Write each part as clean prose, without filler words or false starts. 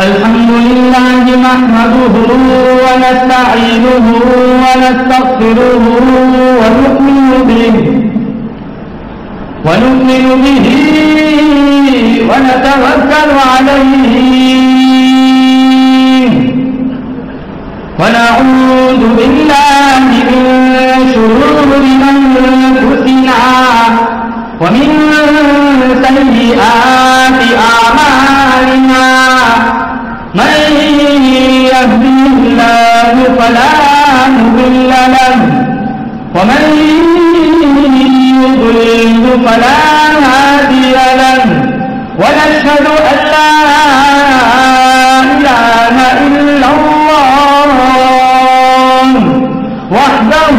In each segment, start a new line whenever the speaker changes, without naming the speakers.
الحمد لله نحمده ونستعينه ونستغفره ونؤمن به ونتوكل عليه ونعوذ بالله من شرور أنفسنا ومن سيئات أعمالنا من يهده الله فلا مضل له ومن يضلل فلا هادي له ونشهد أن لا إله إلا الله وحده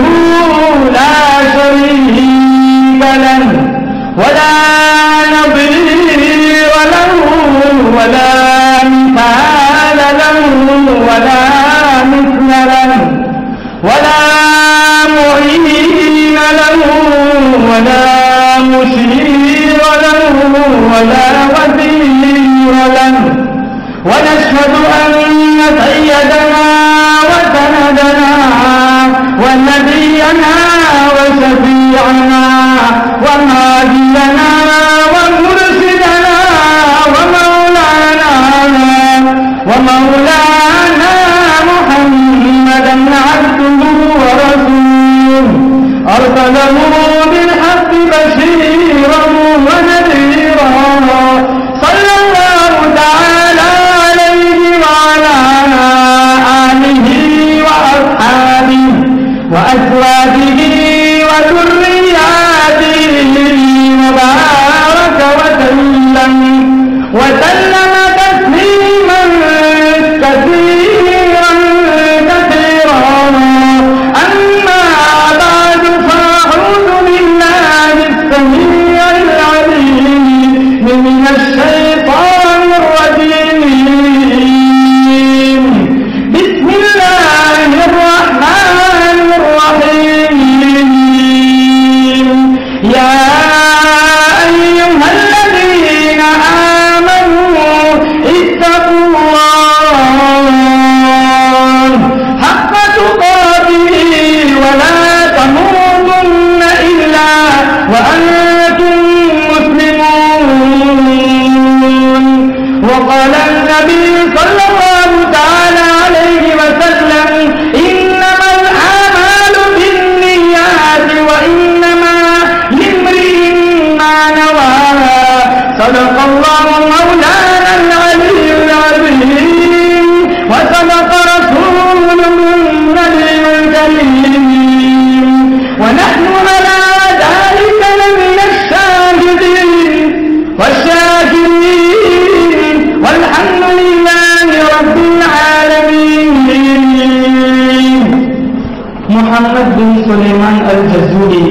لا شريك له ولا نظير له ولا مثال له ولا مثل له ولا معين له ولا مشير له ولا وزير له ونشهد أن سيدنا وسندنا ونبينا وشفيعنا وهادينا ومرشدنا ومولانا محمدا عبده ورسوله أرسله بالحق بشيرا ونذيرا صلى الله تعالى عليه وعلى آله وأصحابه وأزواجه وذرياته وبارك وسلم تسليما كثيرا أما بعد فأعوذ بالله السميع العليم من الشيطان الرجيم بسم الله الرحمن الرحيم يا أيها الذين آمنوا اتقوا الله حق تقاته ولا تموتن إلا وأنتم مسلمون وقال النبي صلى الله تعالى عليه وسلم إنما الأعمال بالنيات وإنما لامرئ ما نوى صدق الله مولانا العلي العظيم وصدق رسوله النبي الكريم ونحن على ذلك لمن الشاهدين والشاكرين والحمد لله رب العالمين. محمد بن سلیمان الجزوری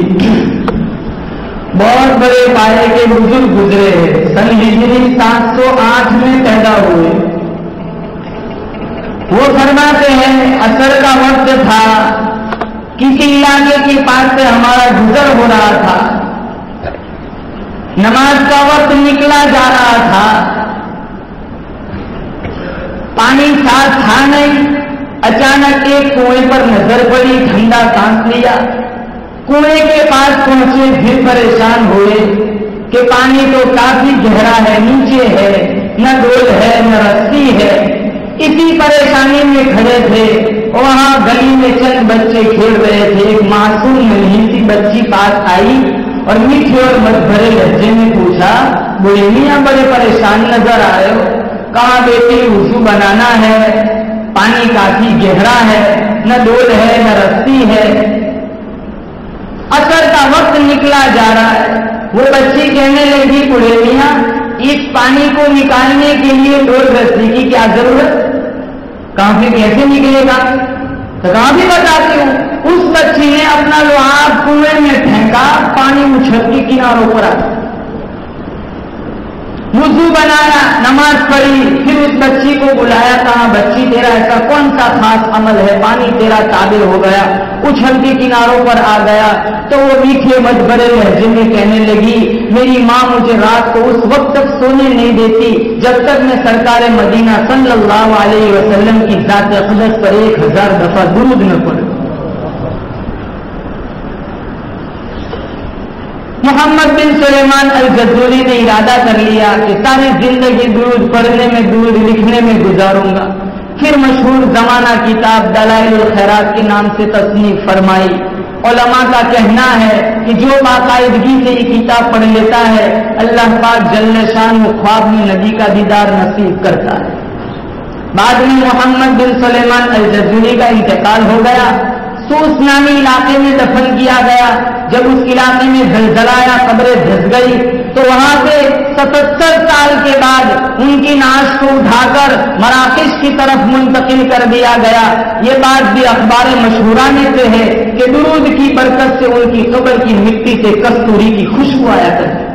بہت بڑے پائے کے بزرگ گزرے ہیں. سن ہجری 708 میں پیدا ہوئے. وہ فرماتے ہیں عصر کا وقت تھا, کسی علاقے کے پاس سے ہمارا گزر ہو رہا تھا, نماز کا وقت نکلا جا رہا تھا, پانی ساتھ تھا نہیں. اچانک ایک کنویں پر نظر پڑی, ٹھنڈا سانس لیا, کنویں کے پاس پہنچے, پھر پریشان ہوئے کہ پانی تو کافی گہرا ہے, نیچے ہے, نہ ڈول ہے نہ رسی ہے. اسی پریشانی میں کھڑے تھے. وہاں گلی میں چند بچے کھیل رہے تھے. ایک معصوم ننھی سی بچی پاس آئی اور میٹھے اور مت بھرے لہجے میں پوچھا, بوڑھی میاں بڑے پریشان نظر آئے ہو. کہا بیٹی وضو بنانا ہے, پانی کافی گہرا ہے, نہ ڈول ہے نہ رسی ہے, عصر کا وقت نکلا جا رہا ہے. وہ بچی کہنے لگی, بوڑھے میاں اس پانی کو نکالنے کے لیے ڈول رسی کی کیا ضرورت, کہاں پھر کیسے نکلے گا؟ تو کہاں بھی بتاتی ہوں. اس بچی نے اپنا لعاب کنویں میں پھینکا, پانی اچھل کے کناروں پر آ. وضو بنایا، نماز پڑھی، پھر اس بچی کو بلایا، کہا بچی تیرا ایسا کون سا خاص عمل ہے، پانی تیرا تابع ہو گیا، اچھل کے کناروں پر آ گیا، تو وہ میٹھے مجبرے لہجے میں کہنے لگی میری ماں مجھے رات کو اس وقت تک سونے نہیں دیتی جب تک میں سرکار مدینہ صلی اللہ علیہ وسلم کی ذات اقدس پر 1000 دفعہ درود نہ پڑھوں۔ محمد بن سلیمان الجزوری نے ارادہ کر لیا کہ ساری زندگی درود پڑھنے میں، درود لکھنے میں گزاروں گا۔ پھر مشہور زمانہ کتاب دلائل الخیرات کے نام سے تصنیف فرمائی۔ علماء کا کہنا ہے کہ جو باقاعدگی سے یہ کتاب پڑھ لیتا ہے اللہ پاک جل شان و خواب میں نبی کا دیدار نصیب کرتا ہے۔ بعد میں محمد بن سلیمان الجزوری کا انتقال ہو گیا، سوس نامی علاقے میں دفن کیا گیا۔ جب اس علاقے میں زلزلہ آیا، قبریں دھس گئی، تو وہاں سے 77 سال کے بعد ان کی نعش کو اٹھا کر مراکش کی طرف منتقل کر دیا گیا۔ یہ بات بھی اخبار مشہورہ میں سے ہے کہ درود کی برکت سے ان کی قبر کی مٹی سے کستوری کی خوشبو آیا کرتی۔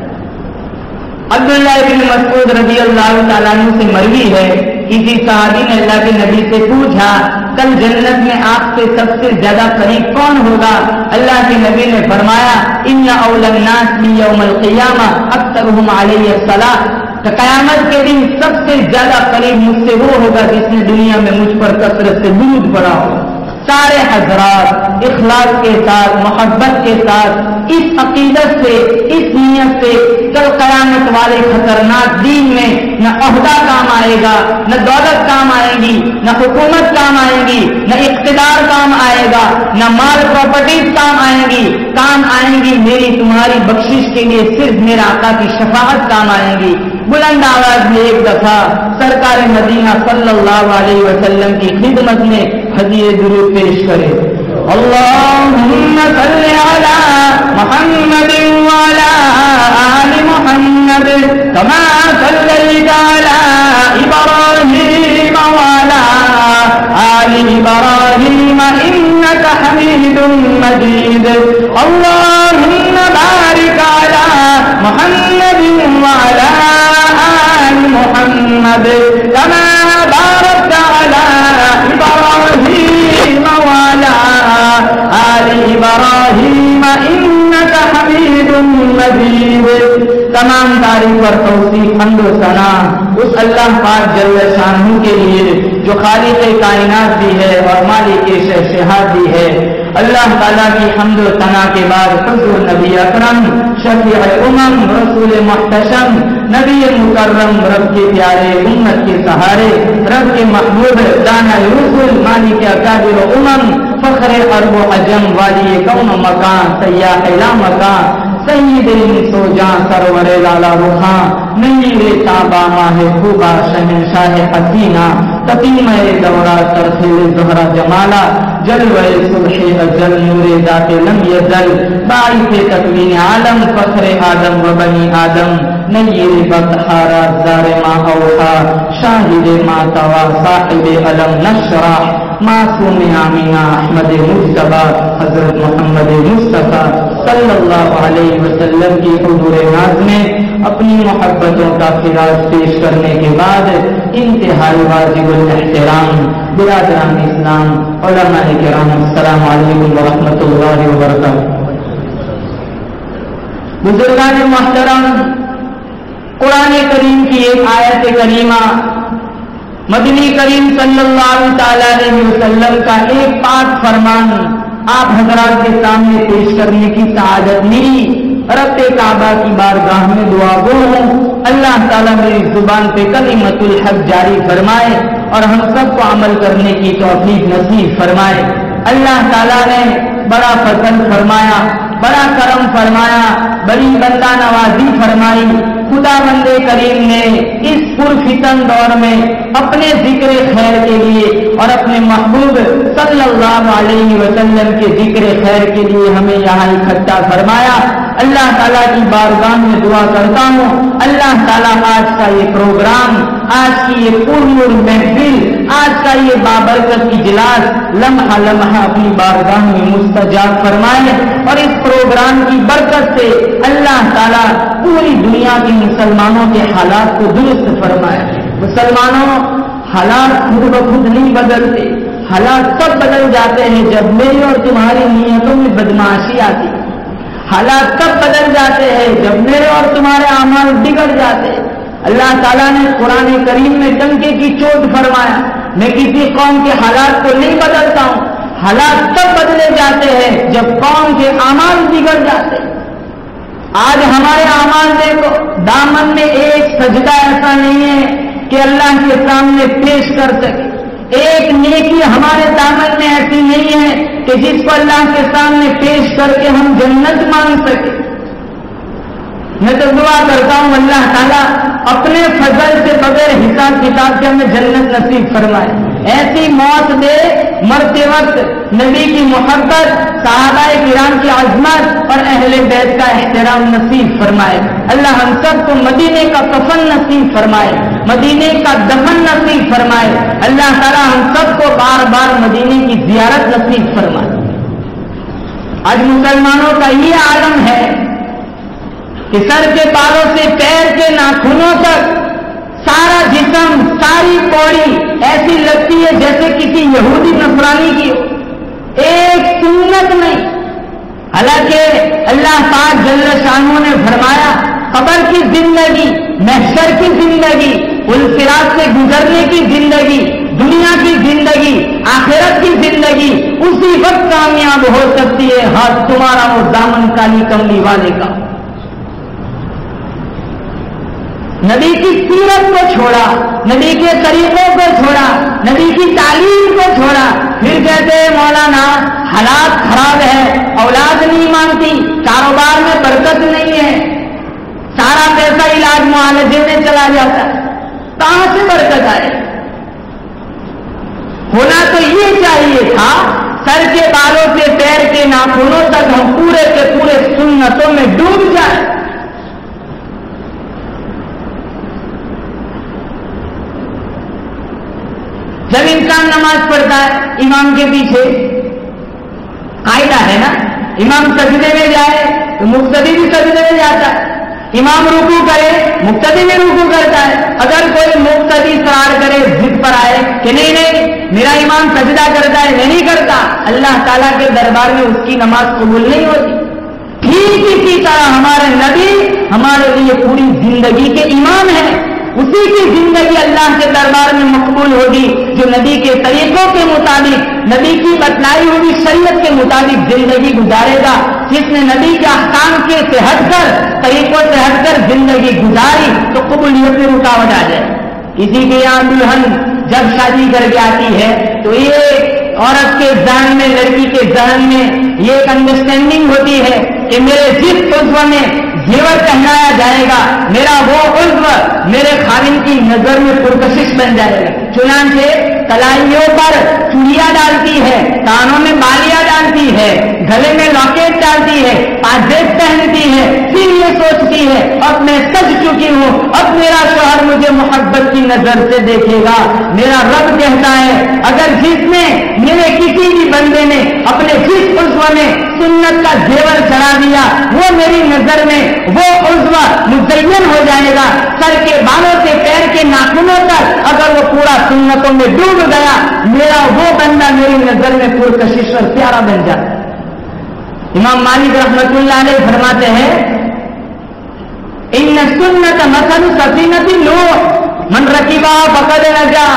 عبداللہ بن مسعود رضی اللہ تعالیٰ عنہ سے مروی ہے، کسی صحابی نے اللہ کے نبی سے پوچھا کل جنت میں آپ سے سب سے زیادہ قریب کون ہوگا؟ اللہ کے نبی نے فرمایا ان اول الناس بی یوم القیامہ اکثرهم علی الصلاۃ، کہ قیامت کے دن سب سے زیادہ قریب مجھ سے وہ ہوگا جس نے دنیا میں مجھ پر کثرت سے درود پڑھا ہو۔ سارے حضرات اخلاص کے ساتھ، محبت کے ساتھ، اس عقیدت سے، اس نیت سے کل قیامت والے خطرناک دین میں نہ عہدہ کام آئے گا، نہ دولت کام آئے گی، نہ حکومت کام آئے گی، نہ اقتدار کام آئے گا، نہ مال پراپرٹیز کام آئیں گی، کام آئیں گی میری تمہاری بخشش کے لیے صرف میرا آقا کی شفاعت کام آئیں گی۔ بلند آواز میں ایک دفعہ سرکار مدینہ صلی اللہ علیہ وسلم کی خدمت میں ہدیہ درود پیش کرے۔ اللہم صلی علی محمد وعلی آل محمد کما صلیت علی ابراہیم وعلی آل ابراہیم انک حمید مجید۔ اللہم بارک علی محمد وعلی آل محمد کما بارکت علی ابراہیم وعلی آل ابراہیم انک حمید مجید۔ تمام تعریف اور توصیف، حمد و ثنا اس اللہ پاک جل شانہ کے لیے جو خالق کائنات بھی ہے اور مالک شہنشاہ بھی ہے۔ اللہ تعالیٰ کی حمد و ثنا کے بعد حضور نبی اکرم شفیع الامم رسول محتشم نبی مکرم رب کے پیارے امت کے سہارے رب کے محبوب دانا رسول مالک اکابر امم فخر عرب و عجم والی کون مکان سیاح لا مکان سید انسو جان سرور لالا رخان نیر تابا ماہ خوبا شہنشاہ حسینہ تقیم دورہ ترخیل زہرہ جمالا جلوہ صبح اجل نور ذات لم یزل باعث تکوین عالم فخر آدم و بنی آدم نیر بطحارا زار ما اوحا شاہد ما توا صاحب علم نشرح معصوم آمینہ احمد مجتبی حضرت محمد مصطفیٰ صلی اللہ علیہ وسلم کی حضور ناز میں اپنی محبتوں کا خراج پیش کرنے کے بعد انتہائی واجب الاحترام برادران اسلام علماء کرام السلام علیکم ورحمۃ اللہ وبرکاتہ۔ بزرگان محترم، قرآن کریم کی ایک آیت کریمہ مدنی کریم صلی اللہ تعالی علیہ وسلم کا ایک پاک فرمان آپ حضرات کے سامنے پیش کرنے کی سعادت ملی۔ رب کعبہ کی بارگاہ میں دعا گو ہوں اللہ تعالیٰ میری زبان پہ کلمۃ الحق جاری فرمائے اور ہم سب کو عمل کرنے کی توفیق نصیب فرمائے۔ اللہ تعالیٰ نے بڑا فضل فرمایا، بڑا کرم فرمایا، بڑی بندہ نوازی فرمائی۔ خدا بندے کریم نے اس پرفتن دور میں اپنے ذکر خیر کے لیے اور اپنے محبوب صلی اللہ علیہ وسلم کے ذکر خیر کے لیے ہمیں یہاں اکٹھا فرمایا۔ اللہ تعالیٰ کی بارگاہ میں دعا کرتا ہوں اللہ تعالیٰ آج کا یہ پروگرام، آج کی یہ پرنور محفل آج کا یہ بابرکت اجلاس لمحہ لمحہ اپنی بارگاہ میں مستجاب فرمائے اور اس پروگرام کی برکت سے اللہ تعالیٰ پوری دنیا کے مسلمانوں کے حالات کو درست فرمائے۔ مسلمانوں، حالات خود بخود نہیں بدلتے، حالات تب بدل جاتے ہیں جب میری اور تمہاری نیتوں میں بدمعاشی آتی ہے۔ حالات تب بدل جاتے ہیں جب میرے اور تمہارے اعمال بگڑ جاتے ہیں۔ اللہ تعالیٰ نے قرآن کریم میں ڈنکے کی چوٹ فرمایا، میں کسی قوم کے حالات کو نہیں بدلتا ہوں، حالات تب بدلے جاتے ہیں جب قوم کے اعمال بگڑ جاتے ہیں۔ آج ہمارے اعمال دیکھو، دامن میں ایک سجدہ ایسا نہیں ہے کہ اللہ کے سامنے پیش کر سکے، ایک نیکی ہمارے دامن میں ایسی نہیں ہے کہ جس کو اللہ کے سامنے پیش کر کے ہم جنت مانگ سکیں۔ میں تو دعا کرتا ہوں اللہ تعالیٰ اپنے فضل سے بغیر حساب کتاب کے ہمیں جنت نصیب فرمائے، ایسی موت دے مرتے وقت نبی کی محبت، صحابہ کرام کی عظمت اور اہل بیت کا احترام نصیب فرمائے۔ اللہ ہم سب کو مدینے کا کفن نصیب فرمائے، مدینے کا دفن نصیب فرمائے۔ اللہ تعالیٰ ہم سب کو بار بار مدینے کی زیارت نصیب فرمائے۔ آج مسلمانوں کا یہ عالم ہے کہ سر کے بالوں سے پیر کے ناخنوں تک سارا جسم، ساری باڈی ایسی لگتی ہے جیسے کسی یہودی نصرانی کی ہو، ایک سنت نہیں۔ حالانکہ اللہ پاک جل شانہ نے فرمایا قبر کی زندگی، محشر کی زندگی، الصراط سے گزرنے کی زندگی، دنیا کی زندگی، آخرت کی زندگی اسی وقت کامیاب ہو سکتی ہے ہاتھ تمہارا اور دامن کالی کملی والے کا۔ نبی کی سیرت کو چھوڑا، نبی کے طریقوں کو چھوڑا، نبی کی تعلیم کو چھوڑا، پھر کہتے ہیں مولانا حالات خراب ہے، اولاد نہیں مانتی، کاروبار میں برکت نہیں ہے، سارا پیسہ علاج معالجے میں چلا جاتا ہے، کہاں سے برکت آئے؟ ہونا تو یہ چاہیے تھا سر کے بالوں سے پیر کے ناخنوں تک ہم پورے کے پورے سنتوں میں ڈوب جائیں۔ جب انسان نماز پڑھتا ہے امام کے پیچھے، قاعدہ ہے نا، امام سجدے میں جائے تو مقتدی بھی سجدے میں جاتا ہے، امام رکوع کرے مقتدی بھی رکوع کرتا ہے۔ اگر کوئی مقتدی اصرار کرے، ضد پر آئے کہ نہیں نہیں میرا امام سجدہ کرتا ہے میں نہیں کرتا، اللہ تعالیٰ کے دربار میں اس کی نماز قبول نہیں ہوتی۔ ٹھیک اسی طرح ہمارے نبی ہمارے لیے پوری زندگی کے امام ہیں، اسی کی زندگی اللہ کے دربار میں مقبول ہوگی جو نبی کے طریقوں کے مطابق، نبی کی بتلائی ہوئی شریعت کے مطابق زندگی گزارے گا۔ جس نے نبی کے احکام سے ہٹ کر، طریقوں سے ہٹ کر زندگی گزاری تو قبولیت میں رکاوٹ آ جائے۔ کسی کے یہاں دلہن جب شادی کر کے آتی ہے تو یہ عورت کے ذہن میں، لڑکی کے ذہن میں یہ ایک انڈرسٹینڈنگ ہوتی ہے کہ میرے جس عضو میں زیور پہنایا جائے گا، میرا وہ عضو میرے خاوند کی نظر میں پرکشش بن جائے گا۔ چنانچہ کلائیوں پر چوڑیاں ڈالتی ہے، کانوں میں بالیاں ڈالتی ہے، گلے میں لاکٹ ڈالتی ہے، پاجیب پہنتی ہے، پھر یہ سوچتی ہے اب میں سج چکی ہوں، اب میرا شوہر مجھے محبت کی نظر سے دیکھے گا۔ میرا رب کہتا ہے اگر جس نے میرے کسی بھی بندے نے اپنے جس عضو میں سنت کا زیور چڑھا دیا وہ میری نظر میں وہ عضو مزین ہو جائے گا، سر کے بالوں سے پیر کے ناخنوں تک اگر وہ پورا سنتوں میں ڈوب گیا، میرا وہ بندہ میری نظر میں پرکشش اور پیارا بن جاتا ہے۔ امام مالک رحمۃ اللہ علیہ فرماتے ہیں ان سنت مثل سفینۃ نوح من رکبہ فقد نجا،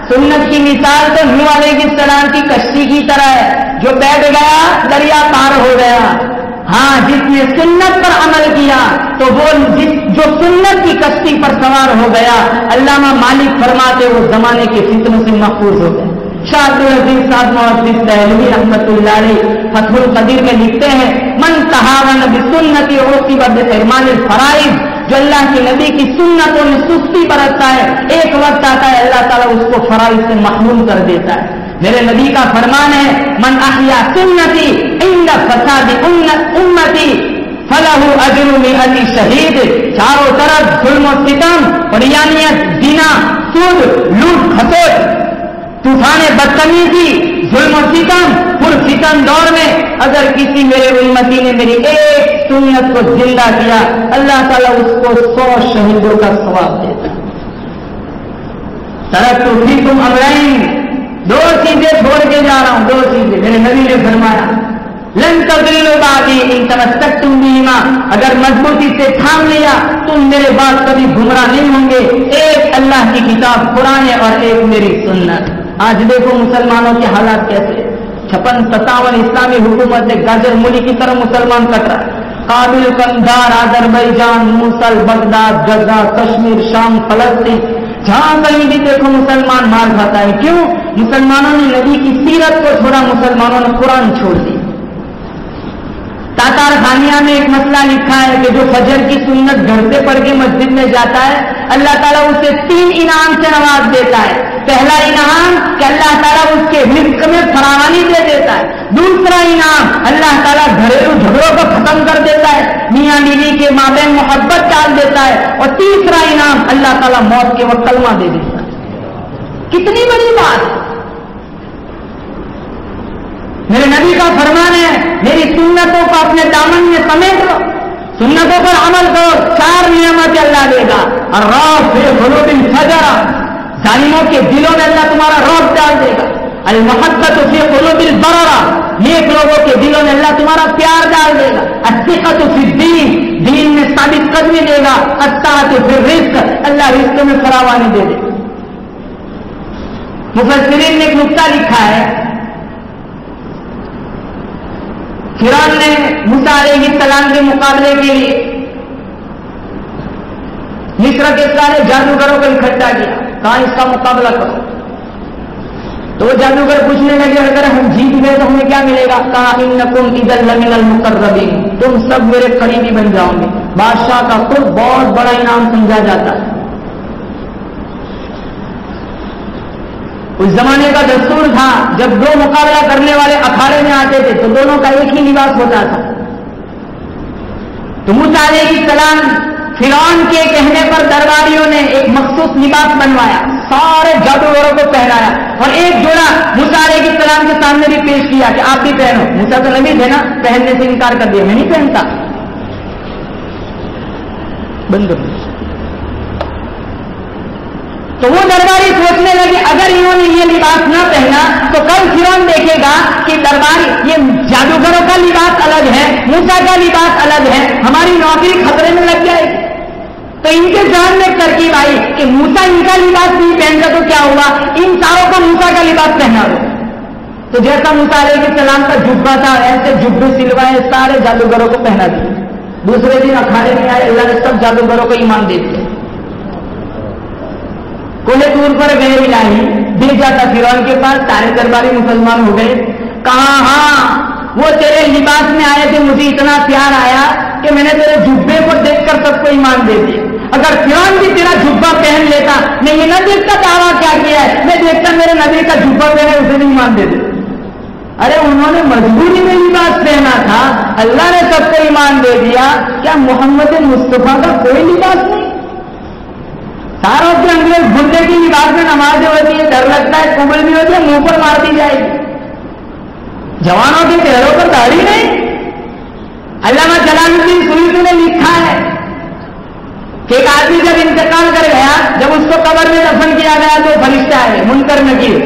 سنت کی مثال تو نوح علیہ السلام کی کشتی کی طرح ہے، جو بیٹھ گیا دریا پار ہو گیا۔ ہاں جس نے سنت پر عمل کیا تو وہ جو سنت کی کشتی پر سوار ہو گیا، علامہ مالک فرماتے وہ زمانے کے فتنوں سے محفوظ ہو گئے۔ شاہ عبدالعزیز صاحب محدث دہلوی رحمۃ اللہ علیہ فتح القدیر میں لکھتے ہیں من تہاون بسنتی عوقب بحرمان الفرائض، جو اللہ کے نبی کی سنتوں میں سستی برتتا ہے ایک وقت آتا ہے اللہ تعالیٰ اس کو فرائض سے محروم کر دیتا ہے۔ میرے نبی کا فرمان ہے من احیا سنتی عند فساد امتی فلہ اجر مئۃ شہید، چاروں طرف ظلم و ستم، پریانیت، زنا، سود، لوٹ کھسوٹ، طوفان بدتمیزی ظلم و ستم پرفتن دور میں اگر کسی میرے امتی نے میری ایک سنت کو زندہ کیا اللہ تعالیٰ اس کو 100 شہیدوں کا ثواب دیتا. ترکت فیکم امرین، 2 چیزیں چھوڑ کے جا رہا ہوں، 2 چیزیں. میرے نبی نے فرمایا لن تضلوا بعدی ان تمسکتم بہما، اگر مضبوطی سے تھام لیا تم میرے بعد کبھی گمراہ نہیں ہوں گے. ایک اللہ کی کتاب قرآن اور ایک میری سنت. آج دیکھو مسلمانوں کے حالات کیسے. 56-57 اسلامی حکومت ہے، گاجر مولی کی طرح مسلمان کٹ رہا ہے. کابل، قندھار، آذربائیجان، موصل، بغداد، غزہ، کشمیر، شام، فلسطین، جہاں کہیں بھی دیکھو مسلمان مار کھاتا ہے. کیوں؟ مسلمانوں نے نبی کی سیرت کو چھوڑا، مسلمانوں نے قرآن چھوڑ دی. تاتار خانیہ میں ایک مسئلہ لکھا ہے کہ جو فجر کی سنت گھر سے پڑھ کے مسجد میں جاتا ہے اللہ تعالیٰ اسے 3 انعام سے نواز دیتا ہے. پہلا انعام کہ اللہ تعالیٰ اس کے رزق میں فراوانی دے دیتا ہے. دوسرا انعام اللہ تعالیٰ گھریلو جھگڑوں کو ختم کر دیتا ہے، میاں بیوی کے مابین محبت ڈال دیتا ہے. اور تیسرا انعام اللہ تعالیٰ موت کے وقت کلمہ دے دیتا ہے. کتنی بڑی بات ہے. میرے نبی کا فرمان ہے میری سنتوں کو اپنے دامن میں سمیٹ لو، سنتوں پر عمل کرو، 4 نعمتیں اللہ دے گا. الرعب فی قلوب الفجر، ظالموں کے دلوں میں اللہ تمہارا رعب ڈال دے گا. المحبت فی قلوب البرر، نیک لوگوں کے دلوں میں اللہ تمہارا پیار ڈال دے گا. الثقۃ فی الدین، دین میں ثابت قدمی دے گا. السعۃ فی الرزق، اللہ رزق میں فراوانی دے دے گا. مفسرین نے ایک نکتہ لکھا ہے، فرعون نے موسیٰ علیہ السلام کے مقابلے کے لیے مصر کے سارے جادوگروں کو اکٹھا کیا، کہاں اس کا مقابلہ کرو. تو وہ جادوگر پوچھنے لگے اگر ہم جیت گئے تو ہمیں کیا ملے گا؟ کہا انکم اذا لمن المقربین، تم سب میرے قریبی بن جاؤ گے. بادشاہ کا خود بہت بڑا انعام سمجھا جاتا ہے. اس زمانے کا دستور تھا جب 2 مقابلہ کرنے والے اکھاڑے میں آتے تھے تو دونوں کا ایک ہی لباس ہوتا تھا. تو موسیٰ علیہ السلام فرعون کے کہنے پر درباریوں نے ایک مخصوص لباس بنوایا، سارے جادوگروں کو پہنایا اور ایک جوڑا موسیٰ علیہ السلام کے سامنے بھی پیش کیا کہ آپ بھی پہنو. موسیٰ تو نبی تھے نا، پہننے سے انکار کر دیا، میں نہیں پہنتا. بند. تو وہ درباری سوچنے لگے اگر انہوں نے یہ لباس نہ پہنا تو کل فرعون دیکھے گا کہ درباری یہ جادوگروں کا لباس الگ ہے، موسیٰ کا لباس الگ ہے، ہماری نوکری خطرے میں لگ جائے گی. تو ان کے ذہن میں ایک ترکیب آئی کہ موسیٰ ان کا لباس نہیں پہنتا تو کیا ہوا، ان ساروں کو موسیٰ کا لباس پہنا دو. تو جیسا موسیٰ علیہ السلام کا جبہ تھا ایسے جبے سلوائے سارے جادوگروں کو پہنا دیے. دوسرے دن اکھاڑے میں آئے، اللہ نے سب جادوگروں کو ایمان دے دیا. کونے طور پر گئے الہی، دل جاتا فرعون کے پاس، سارے درباری مسلمان ہو گئے. کہا ہاں وہ تیرے لباس میں آئے تھے، مجھے اتنا پیار آیا کہ میں نے تیرے جبے کو دیکھ کر سب کو ایمان دے دیا. اگر فرعون بھی تیرا جبہ پہن لیتا میں یہ نہ دیکھتا دعویٰ کیا کیا ہے، میں دیکھتا میرے نبی کا جبہ پہنا اسے بھی ایمان دے دیتا. ارے انہوں نے مجبوری میں لباس پہنا تھا، اللہ نے سب کو ایمان دے دیا. کیا محمد مصطفیٰ کا کوئی لباس نہیں؟ ساروں کے انگریز بھنڈے کی لباس میں نمازیں ہوتی ہے، ڈر لگتا ہے قبل بھی ہوتی ہے، منہ پر مار دی جائے گی. جوانوں کے چہروں پر داڑھی نہیں. علامہ جلال الدین سیوطی نے لکھا ہے کہ ایک آدمی جب انتقال کر گیا، جب اس کو قبر میں دفن کیا گیا تو فرشتہ آئے منکر نکیر.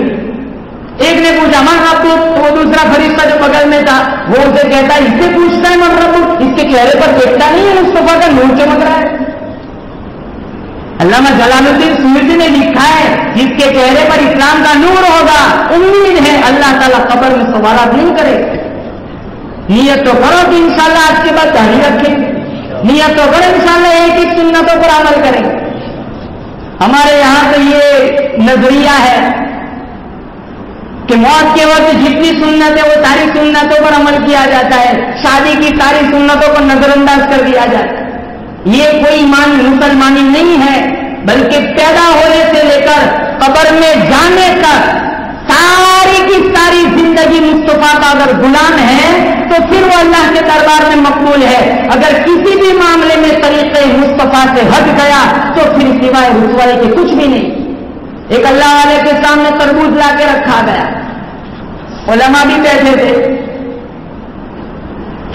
ایک نے پوچھا من ربک، تو وہ دوسرا فرشتہ جو بغل میں تھا وہ اسے کہتا ہے اس سے پوچھتا ہے من ربک، اس کے چہرے پر دیکھتا نہیں ہے مصطفیٰ کا نور چمک رہا ہے. علامہ جلال الدین سیوطی نے لکھا ہے جس کے چہرے پر اسلام کا نور ہوگا امید ہے اللہ تعالیٰ قبر میں سوالات نہیں کرے. نیت تو کرو کہ انشاءاللہ آج کے بعد داڑھی رکھیں، نیت تو کرو انشاءاللہ ایک ایک سنتوں پر عمل کریں. ہمارے یہاں تو یہ نظریہ ہے کہ موت کے وقت جتنی سنت ہے وہ ساری سنتوں پر عمل کیا جاتا ہے، شادی کی ساری سنتوں کو نظر انداز کر دیا جاتا ہے. یہ کوئی ایمان مسلمانی نہیں ہے، بلکہ پیدا ہونے سے لے کر قبر میں جانے تک ساری کی ساری زندگی مصطفیٰ کا اگر غلام ہے تو پھر وہ اللہ کے دربار میں مقبول ہے. اگر کسی بھی معاملے میں طریقے مصطفیٰ سے ہٹ گیا تو پھر سوائے رسوائی کے کچھ بھی نہیں. ایک اللہ والے کے سامنے تربوز لا کے رکھا گیا، علماء بھی بیٹھے تھے،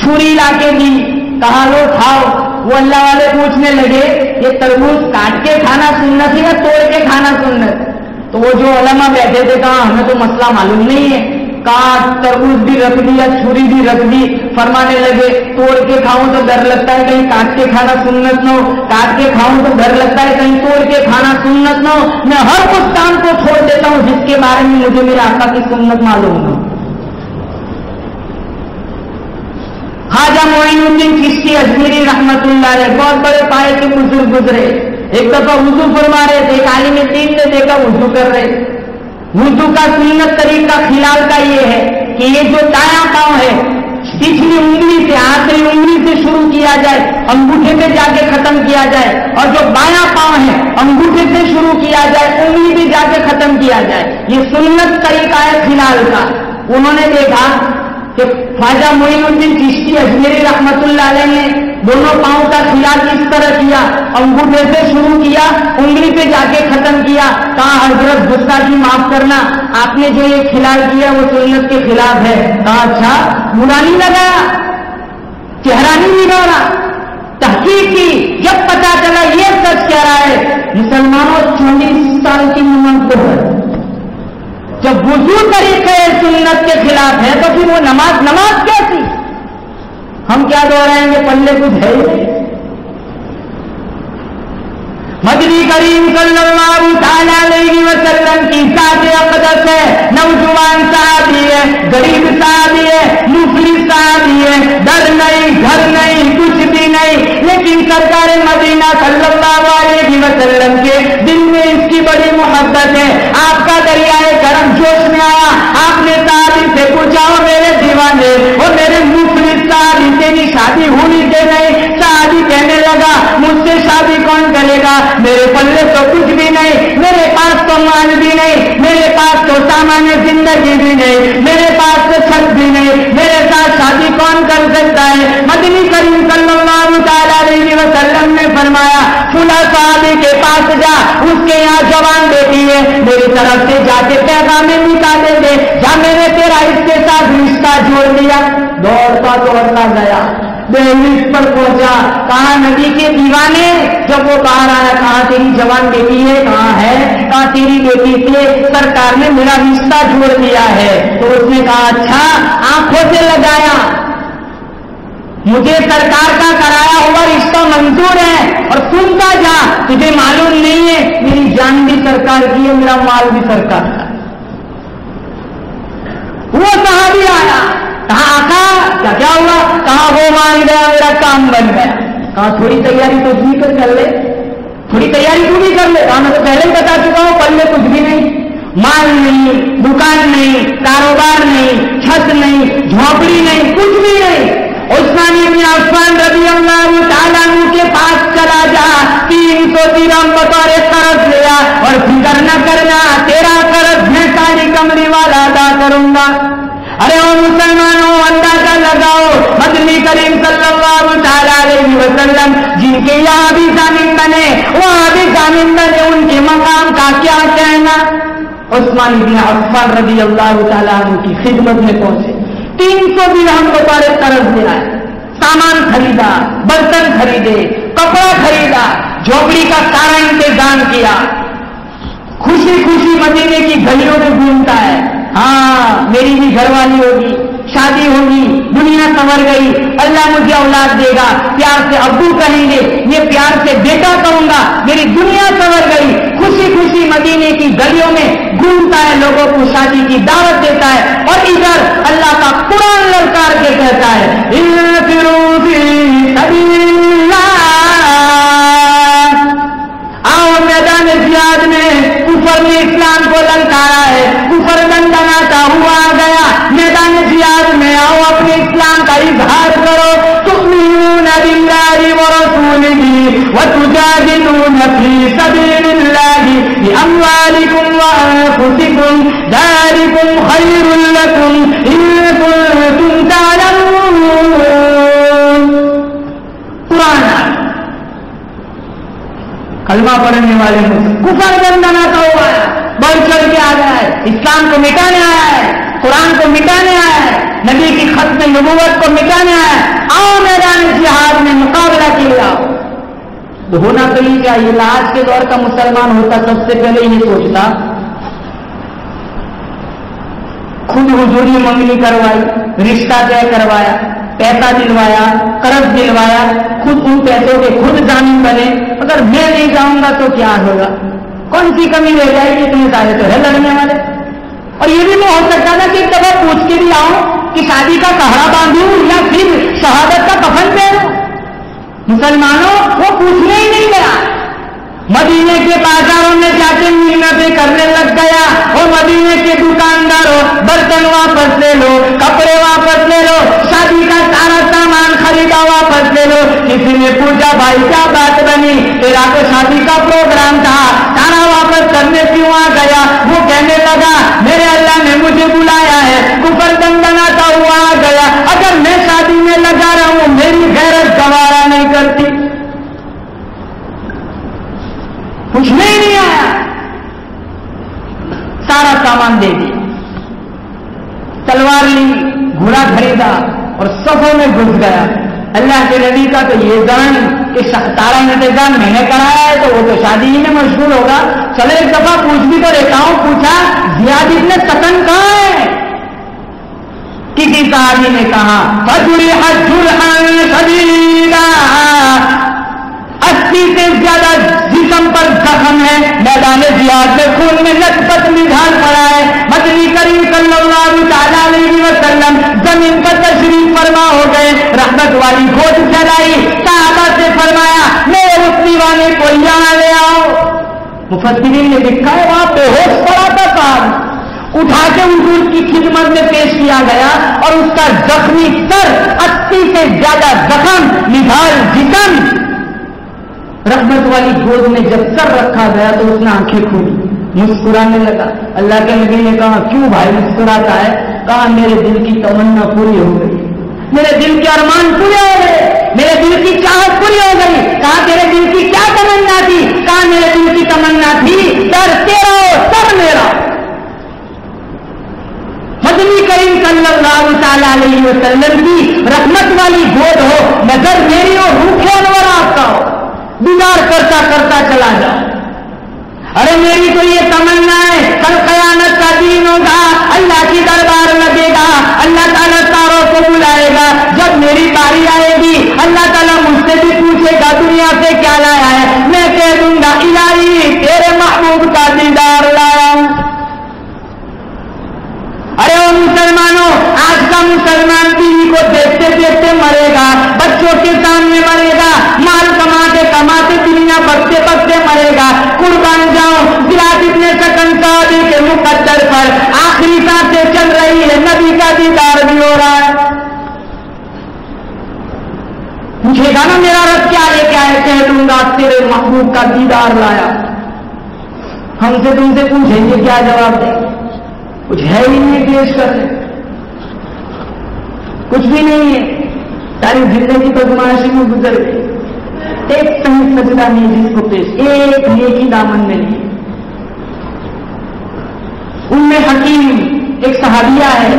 چھری لا کے دی، کہا لو کھاؤ۔ وہ اللہ والے پوچھنے لگے یہ تربوز کاٹ کے کھانا سنت ہے یا توڑ کے کھانا سنت؟ تو وہ جو علماء بیٹھے تھے کہا ہمیں تو مسئلہ معلوم نہیں ہے، کہا تربوز بھی رکھ دی یا چھری بھی رکھ دی، فرمانے لگے توڑ کے کھاؤں تو ڈر لگتا ہے کہیں کاٹ کے کھانا سنت نہ ہو، کاٹ کے کھاؤں تو ڈر لگتا ہے کہیں توڑ کے کھانا سنت نہ ہو، میں ہر اس کام کو چھوڑ دیتا ہوں جس کے بارے میں مجھے میرے آقا کی سنت معلوم ہو۔ خواجہ معین الدین چشتی اجمیری رحمت اللہ علیہ بہت بڑے پائے کے بزرگ گزرے، ایک دفعہ وضو فرما رہے تھے، ایک عالم دین نے دیکھا وضو کر رہے۔ وضو کا سنت طریقہ خلال کا یہ ہے کہ یہ جو دایاں پاؤں ہے پچھلی انگلی سے آخری انگلی سے شروع کیا جائے، انگوٹھے پہ جا کے ختم کیا جائے، اور جو بایاں پاؤں ہے انگوٹھے سے شروع کیا جائے، انگلی پہ جا کے ختم کیا جائے، یہ سنت طریقہ ہے خلال کا۔ انہوں نے دیکھا کہ خواجہ معین الدین چشتی اجمیری رحمت اللہ علیہ نے دونوں پاؤں کا خلال اس طرح کیا، انگوٹھے سے شروع کیا، انگلی پہ جا کے ختم کیا، کہا حضرت گستاخی معاف کرنا، آپ نے جو یہ خلال کیا وہ سنت کے خلاف ہے۔ کہا اچھا، برا نہیں لگایا، چہرہ نہیں بگاڑا، تحقیق کی، جب پتا چلا یہ سچ کہہ رہا ہے۔ مسلمانوں 24 سال کی عمر ہے، جب وضو طریقے سنت کے خلاف ہے تو پھر وہ نماز کیسی؟ ہم کیا دوہرائیں گے، پلے کچھ ہے ہی نہیں۔ مدنی کریم صلی اللہ تعالی علیہ وسلم کی ذات اقدس ہے، نوجوان صحابی ہے، غریب صحابی ہے، مفلس صحابی ہے، در نہیں گھر نہیں کچھ بھی نہیں، لیکن سرکار مدینہ صلی اللہ علیہ وسلم کے دل میں اس کی بڑی محبت ہے۔ آپ کا دریائے کرم جوش میں آیا، آپ نے صحابی سے پوچھا ہو میرے دیوانے اور میرے مفلس صحابی تیری شادی ہوئی کہ نہیں؟ صحابی کہنے لگا مجھ سے شادی کون کرے گا، میرے پلے تو کچھ بھی نہیں، میرے پاس تو مال بھی نہیں، میرے پاس تو سامان زندگی بھی نہیں، میرے پاس تو چھت بھی نہیں، میرے ساتھ شادی کون کر سکتا ہے؟ مدنی کریم صلی اللہ تعالی علیہ وسلم نے فرمایا فلاں صحابی کے پاس جا، اس کے یہاں جوان بیٹی ہے، میری طرف سے جا کے پیغام نکالے دے، جا میں نے تیرا اس کے ساتھ رشتہ جوڑ دیا۔ دوڑتا تو اللہ گیا، لسٹ پر پہنچا، کہا نبی کے دیوانے، جب وہ باہر آیا کہا تیری جوان بیٹی ہے، کہاں ہے؟ کہا تیری بیٹی سے سرکار نے میرا رشتہ جوڑ دیا ہے۔ تو اس نے کہا اچھا، آنکھوں سے لگایا، مجھے سرکار کا کرایا ہوا رشتہ منظور ہے، اور سنتا جا، تجھے معلوم نہیں ہے میری جان بھی سرکار کی ہے، میرا مال بھی سرکار کا۔ وہ صحابی آیا، کہا آقا کیا ہوا؟ کہا وہ مان گیا، میرا کام بن گیا۔ کہا تھوڑی تیاری تو بھی کر لے، تھوڑی تیاری تو بھی کر لے۔ کہا میں تو پہلے ہی بتا چکا ہوں، پلے کچھ بھی نہیں، مال نہیں، دکان نہیں، کاروبار نہیں، چھت نہیں، جھونپڑی نہیں، کچھ بھی نہیں۔ عثمان بن عفان رضی اللہ تعالیٰ عنہ کے پاس چلا جا، 300 درہم بطور قرض لیا، اور فکر نہ کرنا تیرا قرض میں ساری کمری والا ادا کروں گا۔ ارے او مسلمانوں، اندازہ لگاؤ، مدنی کریم صلی اللہ تعالی علیہ وسلم جن کے یہاں بھی ضامن بنے وہاں بھی ضامن بنے، ان کے مقام کا کیا کہنا۔ عثمان بن عفان رضی اللہ تعالیٰ عنہ کی خدمت میں پہنچے، 300 درہم بطور قرض دیا، سامان خریدا، برتن خریدے، کپڑا خریدا، جھوپڑی کا سارا انتظام کیا، خوشی خوشی مدینے کی گلیوں میں گھومتا ہے۔ ہاں میری بھی گھر والی ہوگی، شادی ہوگی، دنیا سنور گئی، اللہ مجھے اولاد دے گا، پیار سے ابو کہیں گے، یہ پیار سے بیٹا کہوں گا، میری دنیا سنور گئی۔ خوشی خوشی مدینے کی گلیوں میں گھومتا ہے، لوگوں کو شادی کی دعوت دیتا ہے، اور ادھر اللہ کا قرآن للکار کے کہتا ہے انفروا فی سبیل اللہ، آؤ میدان جہاد میں۔ کفر نے اسلام کو للکارا ہے، کفر دندناتا ہوا گیا، میدان جہاد میں آؤ، اپنے اسلام کا اظہار کرو۔ تؤمنون باللہ ورسولہ وتجاہدون فی سبیل اللہ باموالکم وانفسکم ذلکم خیر لکم ان کنتم تعلمون۔ قرآن کلمہ پڑھنے والے کفر دندناتا ہوا ہے، بڑھ چڑھ کے آ گیا ہے، اسلام کو مٹانے آیا ہے، قرآن کو مٹانے آیا ہے، نبی کی ختم نبوت کو مٹانے آیا ہے، آؤ میدان جہاد میں مقابلہ کیا۔ تو ہونا تو یہ چاہیے، آج کے دور کا مسلمان ہوتا سب سے پہلے یہ سوچتا، خود حضوری منگنی کروائی، رشتہ طے کروایا، پیسہ دلوایا، قرض دلوایا، خود ان پیسوں کے خود ضامن بنے، اگر میں نہیں جاؤں گا تو کیا ہوگا، کون سی کمی رہ جائے گی، اتنے سارے تو ہے لڑنے والے۔ اور یہ بھی نہیں ہو سکتا نا کہ ایک دفعہ پوچھ کے بھی آؤں کہ شادی کا سہارا باندھوں یا پھر شہادت کا کفن پہنوں۔ مسلمانوں وہ پوچھنے ہی نہیں گیا، مدینے کے بازاروں میں جا کے محنتیں کرنے لگ گیا، اور مدینے کے دکانداروں برتن واپس لے لو، کپڑے واپس لے لو، شادی کا سارا سامان خریدا واپس لے لو۔ کسی نے پوچھا بھائی کیا بات بنی، تیرا تو شادی کا پروگرام تھا، سارا واپس کرنے کیوں آ گیا؟ وہ کہنے لگا میرے اللہ نے مجھے بلایا ہے، کفر دندناتا ہوا آ گیا، اگر میں شادی میں لگا رہا ہوں میری غیرت گوارا نہیں کرتی۔ پوچھنے ہی نہیں آیا، سارا سامان دے دیا، تلوار لی، گھوڑا خریدا اور صفوں میں گھس گیا۔ اللہ کے نبی کا تو یہ ظن کہ سارا انتظام میں نے کرایا ہے تو وہ تو شادی ہی میں مشغول ہوگا، چلو ایک دفعہ پوچھ بھی تو لیتا ہوں۔ پوچھا زیاد ابن سکن کہاں ہے؟ کسی صحابی نے کہا فجرحت جرحا شدیدا، 80 سے زیادہ جسم پر زخم ہے، میدان جہاد میں خون میں لت پت نگھال پڑا ہے۔ مدنی کریم صلی اللہ تعالی علیہ وسلم زمین پر تشریف فرما ہو گئے، رحمت والی گود پھیلائی، صحابہ سے فرمایا میرے اس دیوانے کو یہاں لے آؤ۔ مفسرین نے لکھا ہے وہاں بے ہوش پڑا تھا صاحب، اٹھا کے حضور کی خدمت میں پیش کیا گیا اور اس کا زخمی سر، 80 سے زیادہ زخم، نگھال جسم، رحمت والی گود میں جب سر رکھا گیا تو اس نے آنکھیں کھولی، مسکرانے لگا۔ اللہ کے نبی نے کہا کیوں بھائی مسکراتا ہے؟ کہا میرے دل کی تمنا پوری ہو گئی، میرے دل کے ارمان پورے ہو گئے، میرے دل کی چاہت پوری ہو گئی۔ کہا تیرے دل کی کیا تمنا تھی؟ کہا میرے دل کی تمنا تھی سر تیرا ہو سر میرا۔ مدنی کریم صلی اللہ تعالی علیہ وسلم کی رحمت والی گود ہو، نظر میری ہو، روح انور آپ کا ہو، دیدار کرتا کرتا چلا جاؤ۔ ارے میری تو یہ تمنا ہے کل قیامت کا دن ہوگا، اللہ کی دربار لگے گا، اللہ تعالیٰ تاروں کو بلائے گا، جب میری باری آئے گی اللہ تعالیٰ مجھ سے بھی پوچھے گا دنیا سے کیا لایا ہے، میں کہہ دوں گا الہی تیرے محبوب کا دیدار لایا ہوں۔ ارے وہ مسلمانوں، آج کا مسلمان بیوی کو دیکھتے دیکھتے مرے گا، بچوں کے سامنے مرے گا، مال کماتے کماتے دنیا بکتے بکتے مرے گا۔ قربان جاؤں زیاد ابن سکن صحابی کے مقدر پر آخری سانسیں چل رہی ہے، نبی کا دیدار بھی ہو رہا ہے۔ پوچھے گا نا میرا رب کیا لے کے آئے؟ کہہ دوں گا تیرے محبوب کا دیدار لایا۔ ہم سے تم سے پوچھیں گے کیا جواب دیں؟ کچھ ہے ہی نہیں پیش کرنے، کچھ بھی نہیں ہے، ساری زندگی بدماشی میں گزر گئی، ایک صحیح سجدہ نہیں جس کو پیش، ایک نیکی دامن میں نہیں۔ ام حکیم ایک صحابیہ ہے،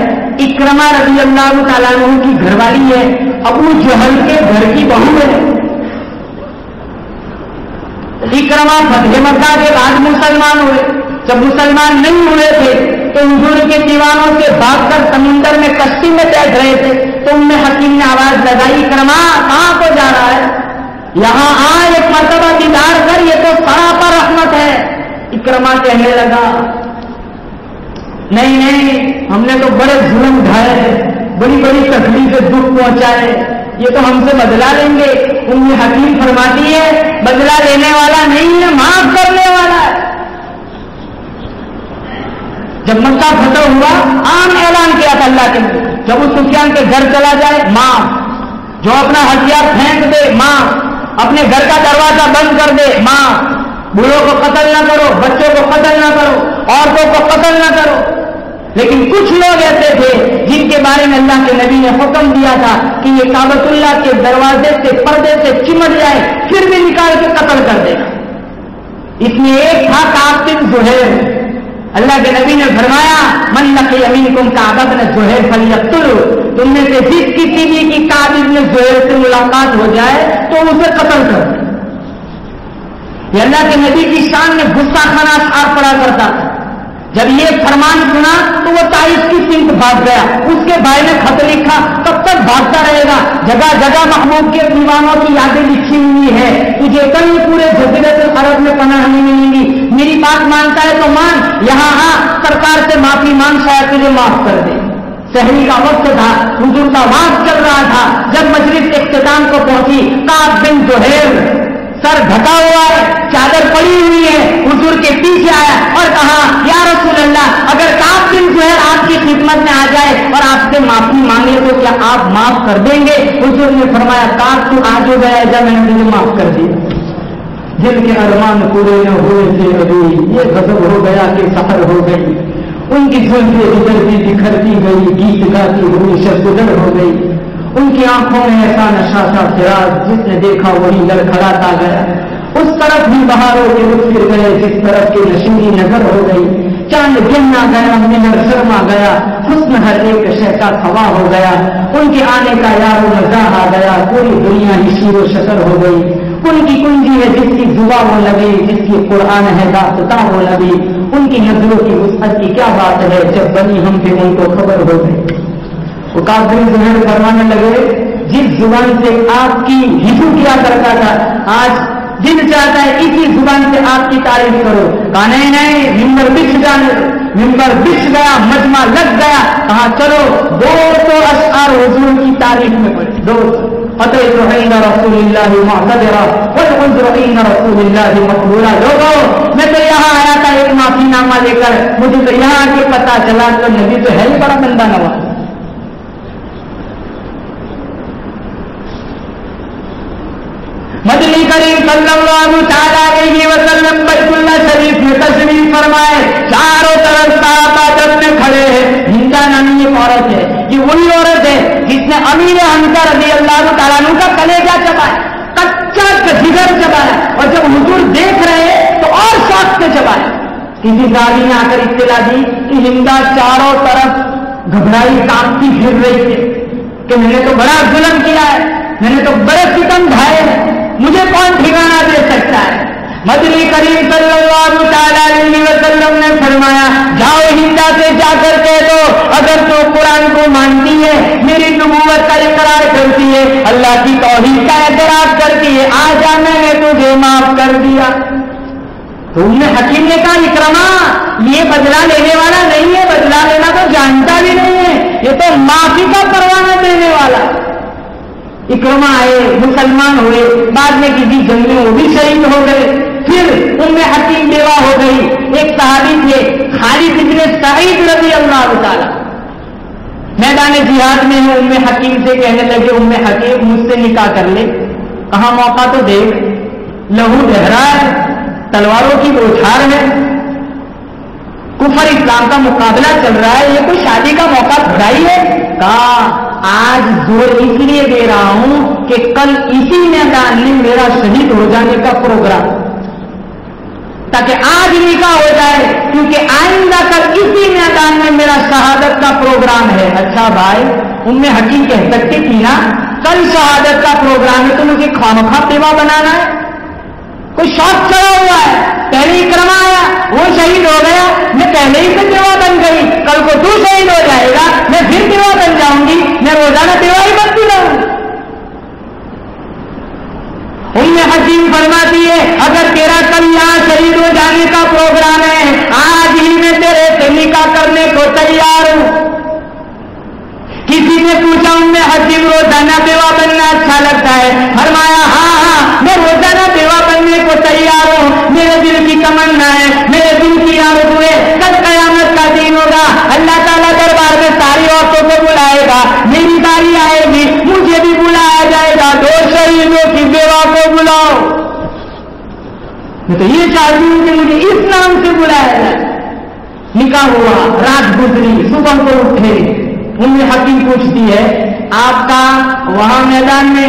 اکرمہ رضی اللہ تعالیٰ عنہ کی گھر والی ہے، ابو جہل کے گھر کی بہو ہے۔ اکرمہ فتح مکہ کے بعد مسلمان ہوئے، جب مسلمان نہیں ہوئے تھے تو حضور کے دیوانوں سے بھاگ کر سمندر میں کشتی میں بیٹھ رہے تھے، تو ام حکیم نے آواز لگائی اکرمہ کہاں کو جا رہا ہے؟ یہاں آ ایک مرتبہ دیدار کر، یہ تو سراپا رحمت ہے۔ اکرمہ کہنے لگا نہیں نہیں، ہم نے تو بڑے ظلم ڈھائے، بڑی بڑی تکلیفیں دکھ پہنچائے، یہ تو ہم سے بدلا لیں گے۔ ام حکیم فرماتی ہے بدلا لینے والا نہیں ہے، معاف کرنے والا ہے۔ جب مکہ فتح ہوا عام اعلان کیا تھا اللہ کے نبی، جب ابو سفیان کے گھر چلا جائے معاف، جو اپنا ہتھیار پھینک دے معاف، اپنے گھر کا دروازہ بند کر دے معاف، بوڑھوں کو قتل نہ کرو، بچوں کو قتل نہ کرو، عورتوں کو قتل نہ کرو۔ لیکن کچھ لوگ ایسے تھے جن کے بارے میں اللہ کے نبی نے حکم دیا تھا کہ یہ کعبۃ اللہ کے دروازے سے پردے سے چمٹ جائے پھر بھی نکال کے قتل کر دینا۔ اس میں ایک تھا کعب بن زہیر، اللہ کے نبی نے فرمایا من لقی منکم کعب بن زہیر فلیقتلہ، تم میں سے جس کسی بھی کی کعب بن زہیر سے ملاقات ہو جائے تو اسے قتل کر۔ یہ اللہ کے نبی کی شان میں غصہ خانہ اشعار پڑا کرتا تھا۔ جب یہ فرمان سنا تو وہ طائف کی سمت بھاگ گیا۔ اس کے بھائی نے خط لکھا کب تک بھاگتا رہے گا، جگہ جگہ محبوب کے دیوانوں کی یادیں لکھی ہوئی ہے، تجھے کہیں پورے جزیرۃ العرب میں پناہ نہیں ملیں گی، میری بات مانتا ہے تو مان، یہاں سرکار سے معافی مانگ، شاید تجھے معاف کر دے۔ سحری کا وقت تھا، حضور کا واقعہ چل رہا تھا، جب مجلس اختتام کو پہنچی، کعب بن زہیر سر ڈھکا ہوا ہے، چادر پڑی ہوئی ہے، حضور کے پیچھے آیا اور کہا یا رسول اللہ، اگر کعب بن زہیر آپ کی خدمت میں آ جائے اور آپ سے معافی مانگے تو کیا آپ معاف کر دیں گے؟ حضور نے فرمایا کعب تو آج ہو گیا جب میں نے تجھے معاف کر دیا، جن کے ارمان پورے نہ ہوئے تھے ابھی، یہ غضب ہو گیا کہ سحر ہو گئی، ان کی زلفیں ادھرتی بکھرتی گئی، گیت گاتی ہوئی شب گزر ہو گئی، ان کی آنکھوں میں ایسا نشہ تھا فراز، جس نے دیکھا وہی لڑکھڑاتا گیا، اس طرف بھی بہاروں کے رخ پھر گئے جس طرف کی نشیلی نظر ہو گئی، چاند گرنا گیا، منر شرما گیا، حسن ہر ایک شے کا خوا ہو گیا، ان کے آنے کا یار و مزاح آ گیا، پوری دنیا ہی شیر و شکر ہو گئی، ان کی کنجی ہے جس کی زباں وہ لگی، جس کی قرآن ہے داستاں وہ لگی، ان کی نظروں کی وسعت کی کیا بات ہے، جب بنی ہم پہ ان کو خبر ہو گئی۔ وہ کعب بن زہیر فرمانے لگے جس زبان سے آپ کی ہجو کیا کرتا تھا، آج دل چاہتا ہے اسی زبان سے آپ کی تعریف کرو۔ کہا نہیں، ممبر بچھ جانے، ممبر بچھ گیا، مجمع لگ گیا، کہا چلو دو تو اشعار حضور کی تعریف میں پڑھیں، دو فتح عند رسول اللہ معتذرا والعذر عند رسول اللہ مقبولا۔ لوگوں میں تو یہاں آیا تھا ایک معافی نامہ لے کر، مجھے تو یہاں آ کے پتا چلا تو نبی تو ہے ہی بڑا بندہ نواز۔ مدنی کریم صلی اللہ تعالی علیہ وسلم بیت اللہ شریف میں تشریف فرمائے، چاروں طرف صحابہ میں کھڑے ہیں۔ ہندا نامی ایک عورت ہے، یہ وہی عورت ہے جس نے امیر حمزہ رضی اللہ تعالیٰ عنہ کا کلیجہ چبایا، کچا جگر چبایا، اور جب حضور دیکھ رہے تو اور شوق سے چبایا۔ کسی راوی نے آ کر اطلاع دی کہ ہندا چاروں طرف گھبرائی کانپتی پھر رہی تھی کہ میں نے تو بڑا ظلم کیا ہے، میں نے تو بڑے ستم ڈھائے ہیں، مجھے کون ٹھکانہ دے سکتا ہے؟ مدنی کریم صلی اللہ تعالی علیہ وسلم نے فرمایا جاؤ ہندا سے جا کر کہہ دو اگر تو قرآن کو مانتی ہے، میری نبوت کا اقرار کرتی ہے، اللہ کی توحید کا اعتراف کرتی ہے، آ جا میں نے تجھے معاف کر دیا۔ تو انہیں حکیم نے کہا اکرما یہ بدلہ لینے والا نہیں ہے، بدلہ لینا تو جانتا بھی نہیں ہے، یہ تو معافی کا پروانہ دینے والا۔ اکرما آئے، مسلمان ہوئے، بعد میں کسی جنگ میں وہ بھی شہید ہو گئے، پھر حکیم بیوہ ہو گئی۔ ایک صحابی تھے خالد بن سعید رضی اللہ تعالی، میدان جہاد میں ہے، حکیم سے کہنے لگے حکیم مجھ سے نکاح کر لے۔ کہاں موقع تو دیکھ، لہو بہہ رہا ہے، تلواروں کی بوچھار ہے، کفر اسلام کا مقابلہ چل رہا ہے، یہ کوئی شادی کا موقع تھوڑا ہی ہے۔ کہا آج زور اس لیے دے رہا ہوں کہ کل اسی میدان میں میرا شہید ہو جانے کا پروگرام، تاکہ آج نکاح ہو جائے، کیونکہ آئندہ کل اسی میدان میں میرا شہادت کا پروگرام ہے۔ اچھا بھائی، حکیم کہہ سکتی تھی نا کل شہادت کا پروگرام ہے تو مجھے خواہ بیوہ بنانا ہے، کوئی شوق چڑھا ہوا ہے۔ پہلے اکرما آیا، وہ شہید ہو گیا، میں پہلے ہی سے بیوہ بن گئی، کل کو تو شہید ہو جائے گا، میں پھر بیوہ بن جاؤں گی، میں روزانہ بیوہ ہی بنتی رہوں۔ حکیم فرماتی ہے اگر تیرا کل یہاں شہید ہو جانے کا پروگرام ہے، آج ہی میں تیرے سے نکاح کرنے کو تیار ہوں۔ کسی نے پوچھا حکیم روزانہ بیوہ بننا اچھا لگتا ہے؟ فرمایا ہاں میں روزانہ بیوہ بننے کو تیار ہوں، میرے دل کی تمنا ہے، میرے دل کی آرزو ہے، کل قیامت کا دن ہوگا، اللہ تعالیٰ دربار میں ساری عورتوں کو بلائے گا، میری باری آئے گی، مجھے بھی بلایا جائے گا، دو شہیدوں کی بیوہ کو بلاؤ۔ میں تو یہ چاہتی ہوں کہ مجھے اس نام سے بلایا جائے۔ نکاح ہوا، رات گزری، صبح کو اٹھے، حکیم پوچھتی ہے آپ کا وہاں میدان میں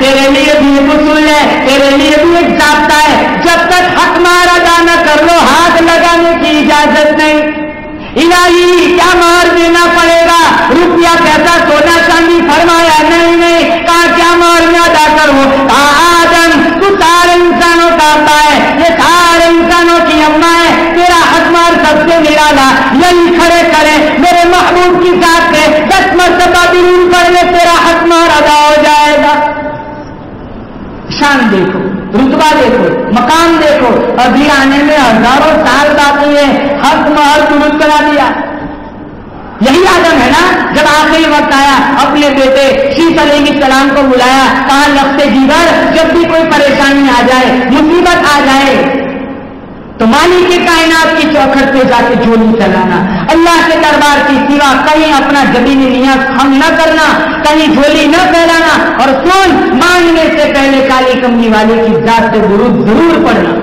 تیرے لیے بھی ایک اصول ہے، تیرے لیے بھی ایک ضابطہ ہے، جب تک حق مہر ادا نہ کر لو ہاتھ لگانے کی اجازت نہیں۔ الہی کیا مہر دینا پڑے گا؟ روپیہ پیسہ سونا چاندی؟ فرمایا نہیں۔ کہا کیا مہر میں ادا کرو؟ کہا آدم تو سارے انسانوں کا ابا ہے، یہ سارے انسانوں کی اماں ہے، تیرا حق مہر سب سے نرالا، یہی کھڑے کرے میرے محبوب کی ذات سے 10 مرتبہ درود پڑھ لے تیرا حق مہر ادا ہو جائے گا۔ شان دیکھو، رتبہ دیکھو، مقام دیکھو، ابھی آنے میں ہزاروں سال باقی ہے، حق مہر درست کرا دیا۔ یہی آدم ہے نا، جب آخری وقت آیا اپنے بیٹے شیس علیہ السلام کو بلایا، کہا لفظ جگر جب بھی کوئی پریشانی آ جائے، مصیبت آ جائے تو مالک کی کائنات کی چوکھٹ پہ جا کے جھولی چلانا، اللہ کے دربار کی سوا کہیں اپنا زمینی نیاز ہم نہ کرنا، کہیں جھولی نہ پھیلانا، اور سن مانگنے سے پہلے کالی کمنی والے کی ذات سے درود ضرور پڑھنا۔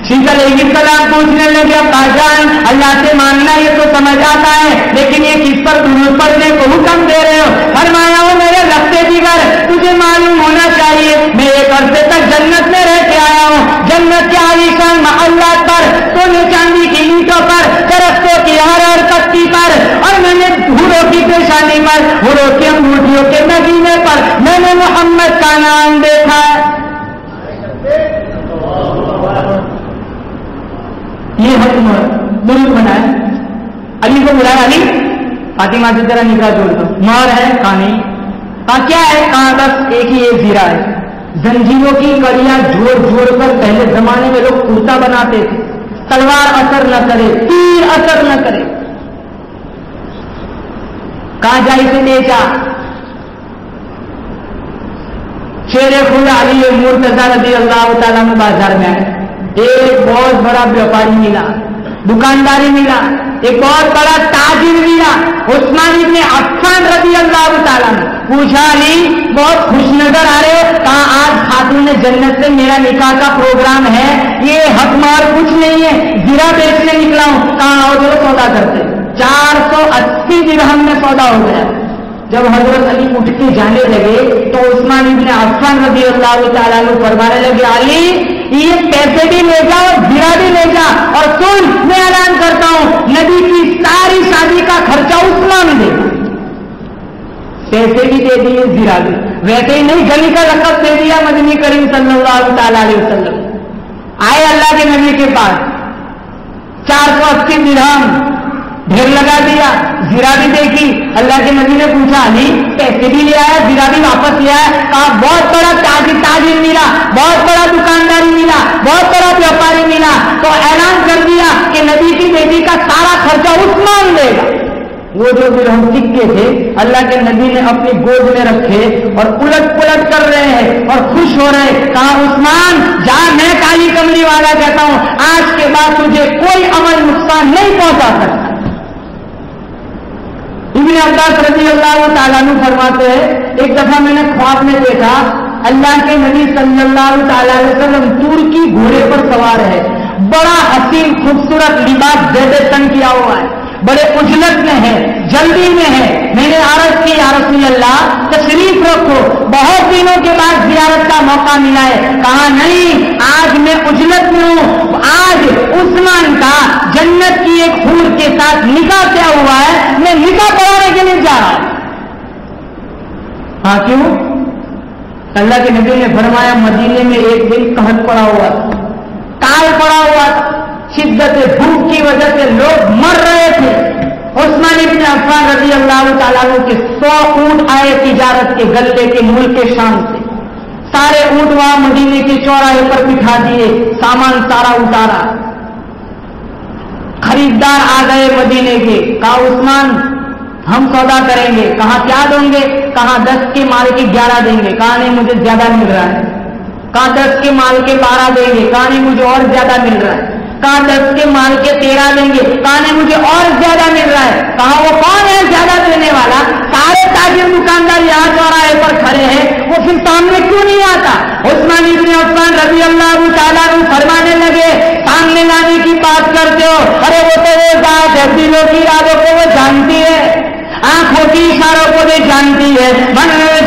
شیخ علیہ السلام پوچھنے لگے ابا جان اللہ سے مانگنا یہ تو سمجھ آتا ہے، لیکن یہ کس پر درود پڑھنے کو حکم دے رہے ہو؟ فرمایا ہو میرے لفظ جگر تجھے معلوم ہونا چاہیے میں ایک عرصے تک جنت میں رہ کے آیا ہوں، جنت کے عالیشان محلات پر، سونے چاندی کی اینٹوں پر، درختوں کی ہر پتی پر، اور میں نے حوروں کی پیشانی پر، حوروں کی انگوٹھیوں کے نگینے پر میں نے محمد کا نام دیکھا ہے۔ یہ حکم درود بنائے، علی کو بلایا، علی فاطمہ سے تیرا نکاح جوڑ دو، مہر ہے؟ کہا نہیں۔ کہا کیا ہے؟ کہا بس ایک ہی ایک زیرہ ہے۔ زنجیروں کی کڑیاں جوڑ جوڑ کر پہلے زمانے میں لوگ کرتا بناتے تھے، تلوار اثر نہ کرے، تیر اثر نہ کرے۔ کہا جا اسے لے جا۔ شیر خدا علی مرتضیٰ رضی اللہ تعالیٰ میں بازار میں آئے، ایک بہت بڑا ویاپاری ملا، دکانداری ملا، ایک بہت بڑا تاجر ملا، عثمان ابن عفان رضی اللہ تعالیٰ نے پوچھا علی بہت خوش نظر آ رہے ہو؟ کہا آج خاتون جنت سے میرا نکاح کا پروگرام ہے، یہ حق مہر کچھ نہیں ہے، زیرہ بیچنے نکلا ہوں۔ کہا آؤ جو سودا کرتے، 480 درہم میں سودا ہو گیا۔ جب حضرت علی اٹھ کے جانے لگے تو عثمان ابن عفان رضی اللہ تعالیٰ عنہ فرمانے لگے علی یہ پیسے بھی لے جا اور زیرہ بھی لے جا، اور سن میں اعلان کرتا ہوں نبی کی ساری شادی کا خرچہ عثمان دے گا۔ پیسے بھی دے دیے، زیرہ بھی، ویسے ہی نہیں گلی کا لقب دے دیا مدنی کریم صلی اللہ تعالی علیہ وسلم۔ آئے اللہ کے نبی کے پاس، 480 درہم ڈھیر لگا دیا، زیرہ بھی دیکھی۔ اللہ کے نبی نے پوچھا علی پیسے بھی لے آیا، زیرہ بھی واپس لے آیا؟ کہا بہت بڑا تاجر ملا، بہت بڑا دکانداری ملا، بہت بڑا ویاپاری ملا، تو اعلان کر دیا کہ نبی کی بیٹی کا سارا خرچہ عثمان دے گا۔ وہ جو درہم سکے تھے اللہ کے نبی نے اپنی گود میں رکھے اور الٹ پلٹ کر رہے ہیں اور خوش ہو رہے۔ کہا عثمان جا، میں کالی کملی والا کہتا ہوں آج کے بعد تجھے کوئی عمل نقصان نہیں پہنچا سکتا۔ ابن عباس رضی اللہ تعالیٰ عنہ فرماتے ہیں ایک دفعہ میں نے خواب میں دیکھا اللہ کے نبی صلی اللہ تعالی علیہ وسلم ترکی گھوڑے پر سوار ہے، بڑا حسین خوبصورت لباس زیب تن کیا ہوا ہے، بڑے اجلت میں ہے، جلدی میں ہے۔ میں نے عرض کی یا رسول اللہ تشریف رکھو، بہت دنوں کے بعد زیارت کا موقع ملا ہے۔ کہا نہیں آج میں اجلت میں ہوں، آج عثمان کا جنت کی ایک حور کے ساتھ نکاح کیا ہوا ہے، میں نکاح پڑھانے کے لیے جا رہا ہوں۔ ہاں کیوں؟ اللہ کے نبی نے فرمایا مدینے میں ایک دن قحط پڑا ہوا تھا، کال پڑا ہوا تھا، شدت بھوک کی وجہ سے لوگ مر رہے تھے۔ عثمان ابن عفان رضی اللہ تعالیٰ عنہ کے 100 اونٹ آئے تجارت کے غلے کے ملک شام سے، سارے اونٹ وہاں مدینے کے چوراہے پر بٹھا دیے، سامان سارا اتارا، خریدار آ گئے مدینے کے۔ کہا عثمان ہم سودا کریں گے۔ کہا کیا دیں گے؟ کہا 10 کے مال کے 11 دیں گے۔ کہا نہیں مجھے زیادہ مل رہا ہے۔ کہا 10 کے مال کے 12 دیں گے۔ کہا نہیں مجھے اور زیادہ مل رہا ہے۔ کہا 10 کے مال کے 13 دیں گے۔ کہا نہیں مجھے اور زیادہ مل رہا ہے۔ کہا وہ کون ہے زیادہ دینے والا؟ سارے تاجر دکاندار یہاں چوراہے پر کھڑے ہیں، وہ پھر سامنے کیوں نہیں آتا؟ عثمان ابن عفان رضی اللہ تعالیٰ عنہ فرمانے لگے سامنے لانے کی بات کرتے ہو، ارے وہ تو وہ ذات ہے دلوں کی ارادوں کو وہ جانتی ہے، آنکھوں کی اشاروں کو بھی جانتی ہے۔ من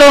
2,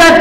10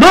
2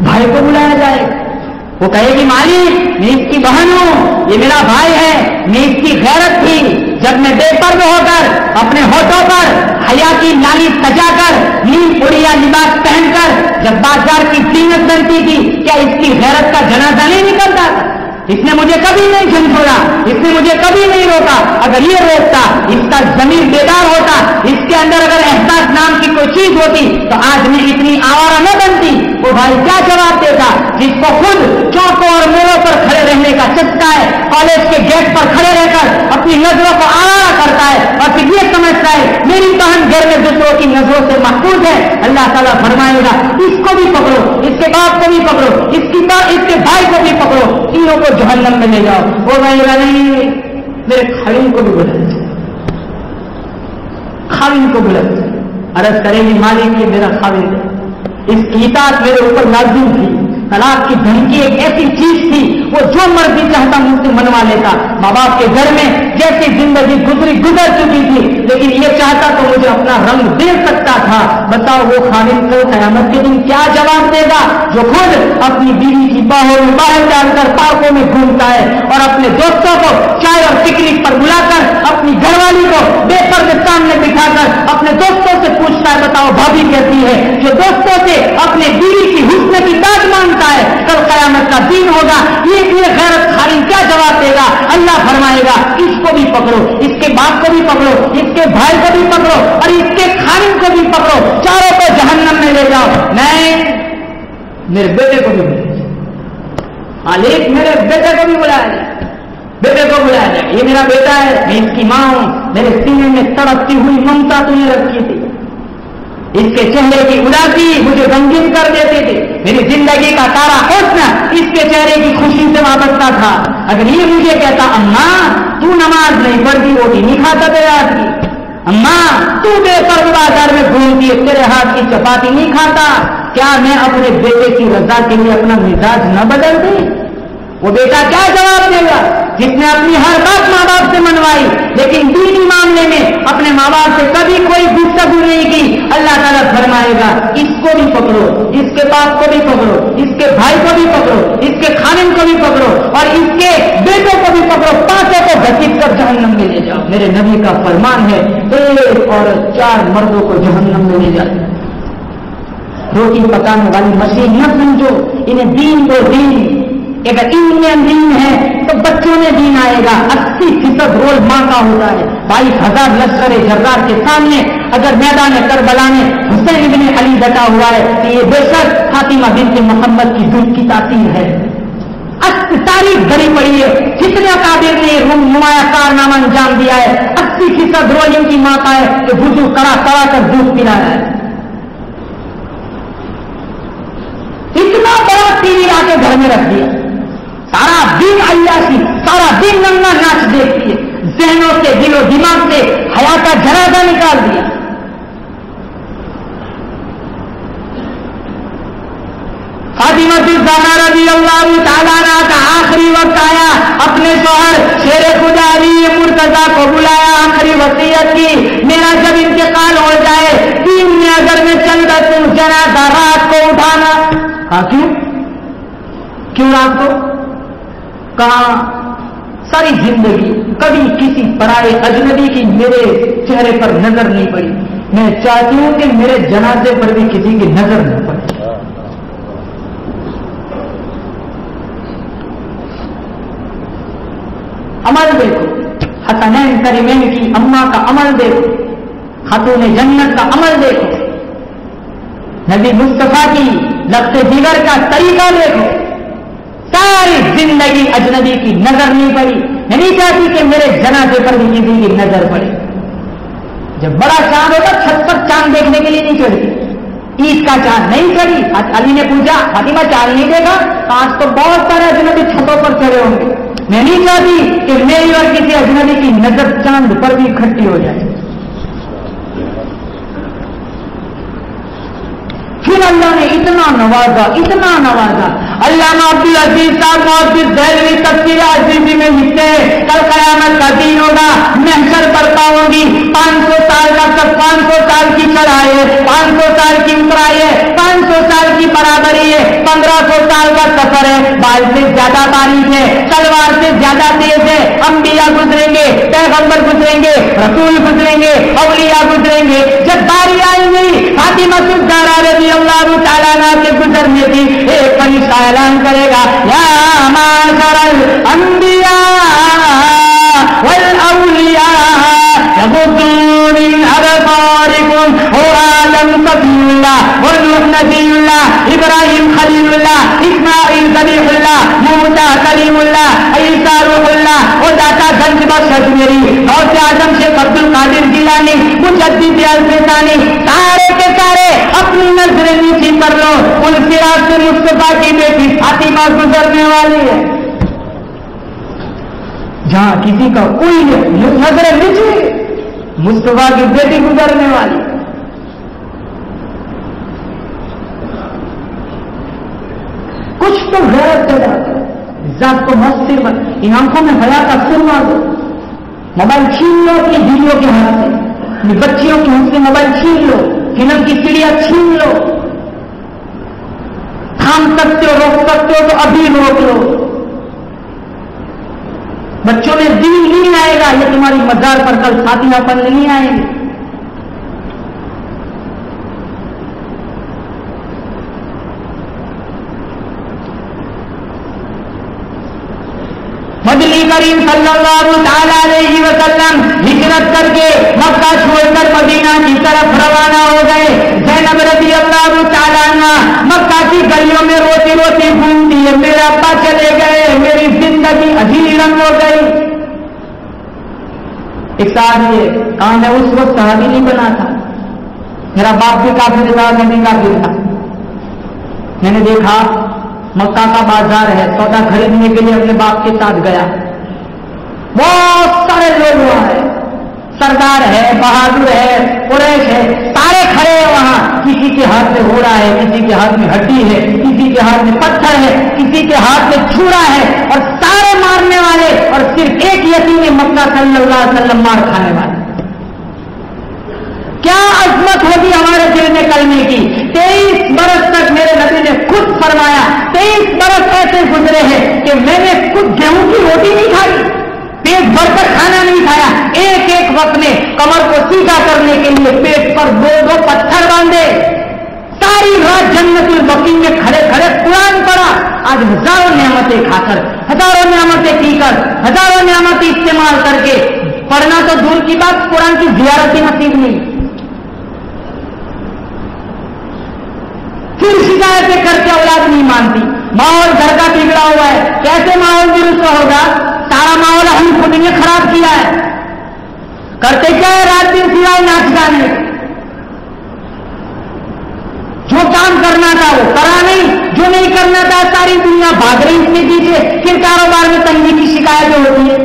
بھائی کو بلایا جائے. وہ کہے گی مالک میں اس کی بہن ہوں, یہ میرا بھائی ہے, میں اس کی غیرت تھی جب میں بے پردہ ہو کر اپنے ہونٹوں پر حیا کی لالی سجا کر نیم اڑیا لباس پہن کر جب بازار کی زینت بنتی تھی, کیا اس کی غیرت کا جنازہ نہیں نکلتا تھا؟ اس نے مجھے کبھی نہیں جھنجھوڑا, اس نے مجھے کبھی نہیں روکا. اگر یہ روکتا, اس کا ضمیر بیدار ہوتا, اس کے اندر اگر احساس نام کی کوئی چیز ہوتی تو آج میں اتنی آوارہ نہ بنتی. وہ بھائی کیا جواب دیتا جس کو خود چوکوں اور موڑوں پر کھڑے رہنے کا چسکا ہے, کالج کے گیٹ پر کھڑے رہ کر اپنی نظروں کو آوارہ کرتا ہے اور پھر یہ سمجھتا ہے میری بہن گھر میں دوسروں کی نظروں سے محفوظ ہے. اللہ تعالیٰ فرمائے گا اس کو بھی پکڑو, اس کے باپ کو بھی پکڑو, اس کے بھائی کو بھی پکڑو, تینوں کو جہنم میں لے جاؤ. وہ بھائی نہیں, میرے خاوند کو بھی بلا, خاوند کو بلا. عرض کرے گی مالک یہ میرا خاوند ہے, اس کی اطاعت میرے اوپر لازم تھی. طلاق کی دھمکی ایک ایسی چیز تھی وہ جو مرضی چاہتا مجھ سے منوا لیتا. ماں باپ کے گھر میں جیسی زندگی گزر چکی تھی, لیکن یہ چاہتا تو مجھے اپنا رنگ دے سکتا تھا. بتاؤ وہ خالد کو قیامت کے دن کیا جواب دے گا جو خود اپنی بیوی کی باہوں میں باہر ڈال کر پارکوں میں گھومتا ہے اور اپنے دوستوں کو چائے اور پکنک پر بلا کر اپنی گھر والی کو بے پردے سامنے بٹھا کر اپنے دوستوں سے پوچھتا ہے بتاؤ بھابھی کیسی ہے, جو دوستوں سے اپنے بیوی کی حسن کی بات مانگتا ہے. کل قیامت کا دن ہوگا, یہ غیرت خالی کیا جواب دے گا؟ اللہ فرمائے گا اس کو بھی پکڑو, اس کے باپ کو بھی پکڑو, اس کے بھائی کو بھی پکڑو اور اس کے خاوند کو بھی پکڑو, چاروں کو جہنم میں لے جاؤ. نہیں, میرے بیٹے کو بھی بلایا جائے, مالک میرے بیٹے کو بھی بلایا جائے, بیٹے کو بلایا جائے. یہ میرا بیٹا ہے, میں اس کی ماں ہوں, میرے سینے میں تڑپتی ہوئی ممتا تو نے رکھی تھی. اس کے چہرے کی اداسی مجھے غمگین کر دیتی تھی. میری زندگی کا سارا حسن اس کے چہرے کی خوشی سے وابستہ تھا. اگر یہ مجھے کہتا اماں تو نماز نہیں پڑھتی, روٹی نہیں کھاتا تیرے ہاتھ کی, اماں تو بے پردہ بازار میں گھومتی ہے, تیرے ہاتھ کی چپاتی نہیں کھاتا, کیا میں اپنے بیٹے کی رضا کے لیے اپنا مزاج نہ بدل دوں؟ وہ بیٹا کیا جواب دے گا جس نے اپنی ہر بات ماں باپ سے منوائی لیکن دینی معاملے میں اپنے ماں باپ سے کبھی کوئی گفتگو نہیں کی؟ اللہ تعالیٰ فرمائے گا اس کو بھی پکڑو, اس کے باپ کو بھی پکڑو, اس کے بھائی کو بھی پکڑو, اس کے خاوند کو بھی پکڑو اور اس کے بیٹوں کو بھی پکڑو, پانچوں کو گھسیٹ کر جہنم میں لے جاؤ. میرے نبی کا فرمان ہے ایک عورت 4 مردوں کو جہنم میں لے جاتی. روٹی پکانے والی مشین نہ سمجھو, انہیں دین کو دین, اگر ان میں دین ہے تو بچوں میں دین آئے گا. 80% رول ماں کا ہوتا ہے. 22,000 لشکر جرار کے سامنے اگر میدان کربلا میں حسین ابن علی ڈٹا ہوا ہے تو یہ بے شک فاطمہ بنت محمد کی دودھ کی تاثیر ہے. تاریخ بھری پڑی ہے, کتنے اکابر نے نمایاں کارنامہ انجام دیا ہے. 80% رول ان کی ماں کا ہے کہ وضو کرا کر دودھ پلایا ہے. اتنا بڑا ٹی وی آ کے گھر میں رکھ دیا, سارا دن عیاشی, سارا دن ننگا ناچ دیکھتی ہے, ذہنوں سے دل و دماغ سے حیا کا جنازہ نکال دیا. فاطمہ الزہرا رضی اللہ تعالیٰ عنہا کا آخری وقت آیا, اپنے شوہر شیر خدا علی مرتضیٰ کو بلایا, آخری وصیت کی میرا جب انتقال ہو جائے 3 میں اگر میں چند جنازہ رات کو اٹھانا. کیوں رات کو؟ کہاں ساری زندگی کبھی کسی پرائے اجنبی کی میرے چہرے پر نظر نہیں پڑی. میں چاہتی ہوں کہ میرے جنازے پر بھی کسی کی نظر نہ پڑے. عمل دیکھو, حسنین کریمین کی اماں کا عمل دیکھو, خاتون جنت کا عمل دیکھو, نبی مصطفیٰ کی لفظ دیگر کا طریقہ دیکھو. ساری زندگی اجنبی کی نظر نہیں پڑی. میں نہیں چاہتی کہ میرے جنازے پر بھی کسی کی نظر پڑے. جب بڑا چاند ہوگا چھت پر چاند دیکھنے کے لیے نہیں چڑھتی, عید کا چاند نہیں چڑھی. علی نے پوچھا فاطمہ چاند نہیں دیکھا؟ آج تو بہت سارے اجنبی چھتوں پر چڑھے ہوں گے. میں نہیں چاہتی کہ میری اور کسی اجنبی کی نظر چاند پر بھی اکٹھی ہو جائے. پھر اللہ نے اتنا نوازا. علامہ عبدالعزیز صاحب محدث دہلوی تفسیر عزیزی میں لکھتے ہیں کل قیامت کا دن ہوگا, محشر برپا ہوگی. 500 سال کا سب 500 سال کی چڑھائی ہے, 500 سال کی اترائی ہے, 500 سال کی برابری ہے. 1500 سال کا سفر ہے، بال سے زیادہ باریک ہے، تلوار سے زیادہ تیز ہے، انبیاء گزریں گے، پیغمبر گزریں گے، رسول گزریں گے، اولیاء گزریں گے. جب باری آئی گئی فاطمہ الزہرا رضی اللہ تعالیٰ عنہا کے گزرنے کی، ایک فرشتہ اعلان کرے گا یا معاشر الانبیاء والاولیاء یغضوا من ابصارکم آدم صفی اللہ ونوح نبی اللہ ابراہیم خلیل اللہ اسماعیل ذبیح اللہ موسیٰ کلیم اللہ عیسیٰ روح اللہ اور داتا گنج بخش اجمیری اور اعظم شیخ عبد القادر جیلانی مجدد الفسانی، سارے کے سارے اپنی نظریں نیچی کر لو، ان صراط سے مصطفیٰ کی بیٹی فاطمہ گزرنے والی ہے. جہاں کسی کا کوئی نظریں نیچی، مصطفیٰ کی بیٹی گزرنے والی. کچھ تو غیرت پیدا کرو، ذات کو مست سے ان آنکھوں میں حیا کا سر مار دو. موبائل چھین لو اپنی بیویوں کے ہاتھ سے، اپنی بچیوں کے ہاتھ سے موبائل چھین لو، فلم کی سیڑیاں چھین لو. تھام سکتے ہو، روک سکتے ہو تو ابھی روک لو. بچوں میں دین نہیں آئے گا، یہ تمہاری مزار پر کل فاتحہ پڑھنے نہیں آئیں گے. مدنی کریم صلی اللہ تعالی علیہ وسلم ہجرت کر کے مکہ چھوڑ کر مدینہ کی طرف روانہ ہو گئے. زینب رضی اللہ تعالی عنہ مکہ کی گلیوں میں روتی روتی گھومتی ہے، میرے ابا چلے گئے، میری زندگی ادھیری رنگ ہو گئی. ایک صحابی ہے، کہاں میں اس وقت صحابی نہیں بنا تھا، میرا باپ بھی کافر تھا، میں بھی کافر تھا. میں نے دیکھا مکہ کا بازار ہے، سودا خریدنے کے لیے اپنے باپ کے ساتھ گیا. بہت سارے لوگ وہاں ہیں، سردار ہے، بہادر ہے، قریش ہے، سارے کھڑے ہیں وہاں. کسی کے ہاتھ میں گھوڑا ہے، کسی کے ہاتھ میں ہڈی ہے، کسی کے ہاتھ میں پتھر ہے، کسی کے ہاتھ میں چھڑا ہے، اور سارے مارنے والے، اور صرف ایک یتیم مکہ صلی اللہ علیہ وسلم مار کھانے والے. کیا عظمت ہوگی ہمارے دل میں کلمے کی. 23 برس تک میرے نبی نے خود فرمایا، 23 برس ایسے گزرے ہیں کہ میں نے خود گیہوں کی روٹی نہیں کھائی، پیٹ بھر کر کھانا نہیں کھایا. ایک ایک وقت میں کمر کو سیدھا کرنے کے لیے پیٹ پر 2 پتھر باندھے. ساری رات جنت البقیع میں کھڑے کھڑے قرآن پڑھا. آج ہزاروں نعمتیں کھا کر، ہزاروں نعمتیں پی کر، ہزاروں نعمتیں استعمال کر کے پڑھنا تو دور کی بات، قرآن کی زیارت ہی نصیب نہیں. پھر شکایتیں کر کے اولاد نہیں مانتی. ماحول گھر کا بگڑا ہوا ہے، کیسے ماحول درست ہوگا؟ سارا ماحول ہم خود نے خراب کیا ہے. کرتے کیا ہے رات دن سوائے ناچ گانے. جو کام کرنا تھا وہ کرا نہیں، جو نہیں کرنا تھا ساری دنیا بھاگ رہی اس کے پیچھے. پھر کاروبار میں تنگی کی شکایتیں ہوتی ہے.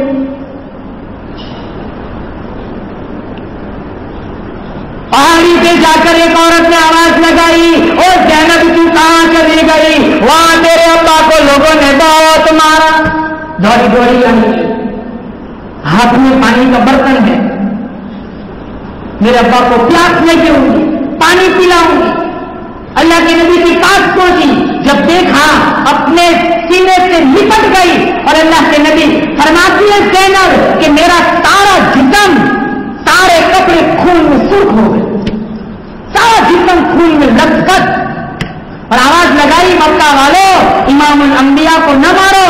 پہاڑی پہ جا کر ایک عورت نے آواز لگائی، اور زینب تو کہاں چلی گئی؟ وہاں تیرے ابا کو لوگوں نے بہت مارا. دوڑی دوڑی آئی، ہاتھ میں پانی کا برتن ہے، میرے ابا کو پیاس لگی ہوگی، پانی پلاؤں گی. اللہ کے نبی کے پاس پہنچی، جب دیکھا اپنے سینے سے لپٹ گئی، اور اللہ کے نبی فرماتی ہے زینب کہ میرا سارا جسم، سارے کپڑے خون میں سرخ ہو گئے، سارا جسم خون میں لٹپٹ. اور آواز لگائی مکہ والوں، امام الانبیاء کو نہ مارو،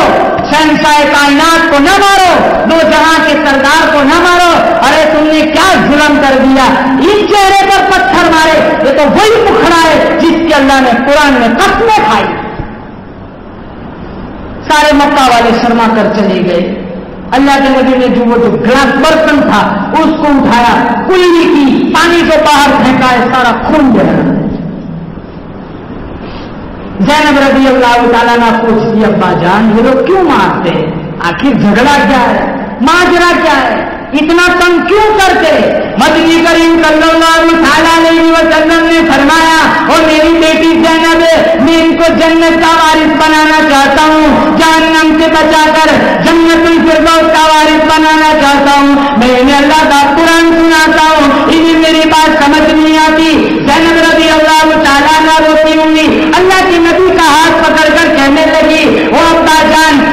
شہنشاہ کائنات کو نہ مارو، 2 جہاں کے سردار کو نہ مارو. ارے تم نے کیا ظلم کر دیا، اس چہرے پر پتھر مارے. یہ تو وہی مکھڑا ہے جس کی اللہ نے قرآن میں قسمیں کھائی. سارے مکہ والے شرما کر چلے گئے. اللہ کے نبی نے جو گلاس برتن تھا اس کو اٹھایا، کلی کی، پانی کو باہر پھینکا ہے، سارا خون بہ رہا. زینب رضی اللہ تعالیٰ نے پوچھتی ابا جان یہ لوگ کیوں مارتے ہیں؟ آخر جھگڑا کیا ہے، ماجرا کیا ہے، اتنا تنگ کیوں کرتے؟ مدنی کریم صلی اللہ علیہ وسلم نے فرمایا، اور میری بیٹی زینب میں ان کو جنت کا وارث بنانا چاہتا ہوں، جہنم سے بچا کر جنت الفردوس کا وارث بنانا چاہتا ہوں. میں انہیں اللہ کا قرآن سناتا ہوں، انہیں میری بات سمجھ نہیں آتی. زینب رضی اللہ تعالیٰ عنہ روتی ہوں گی. اللہ کے نبی کا ہاتھ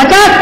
50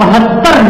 72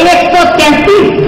133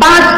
5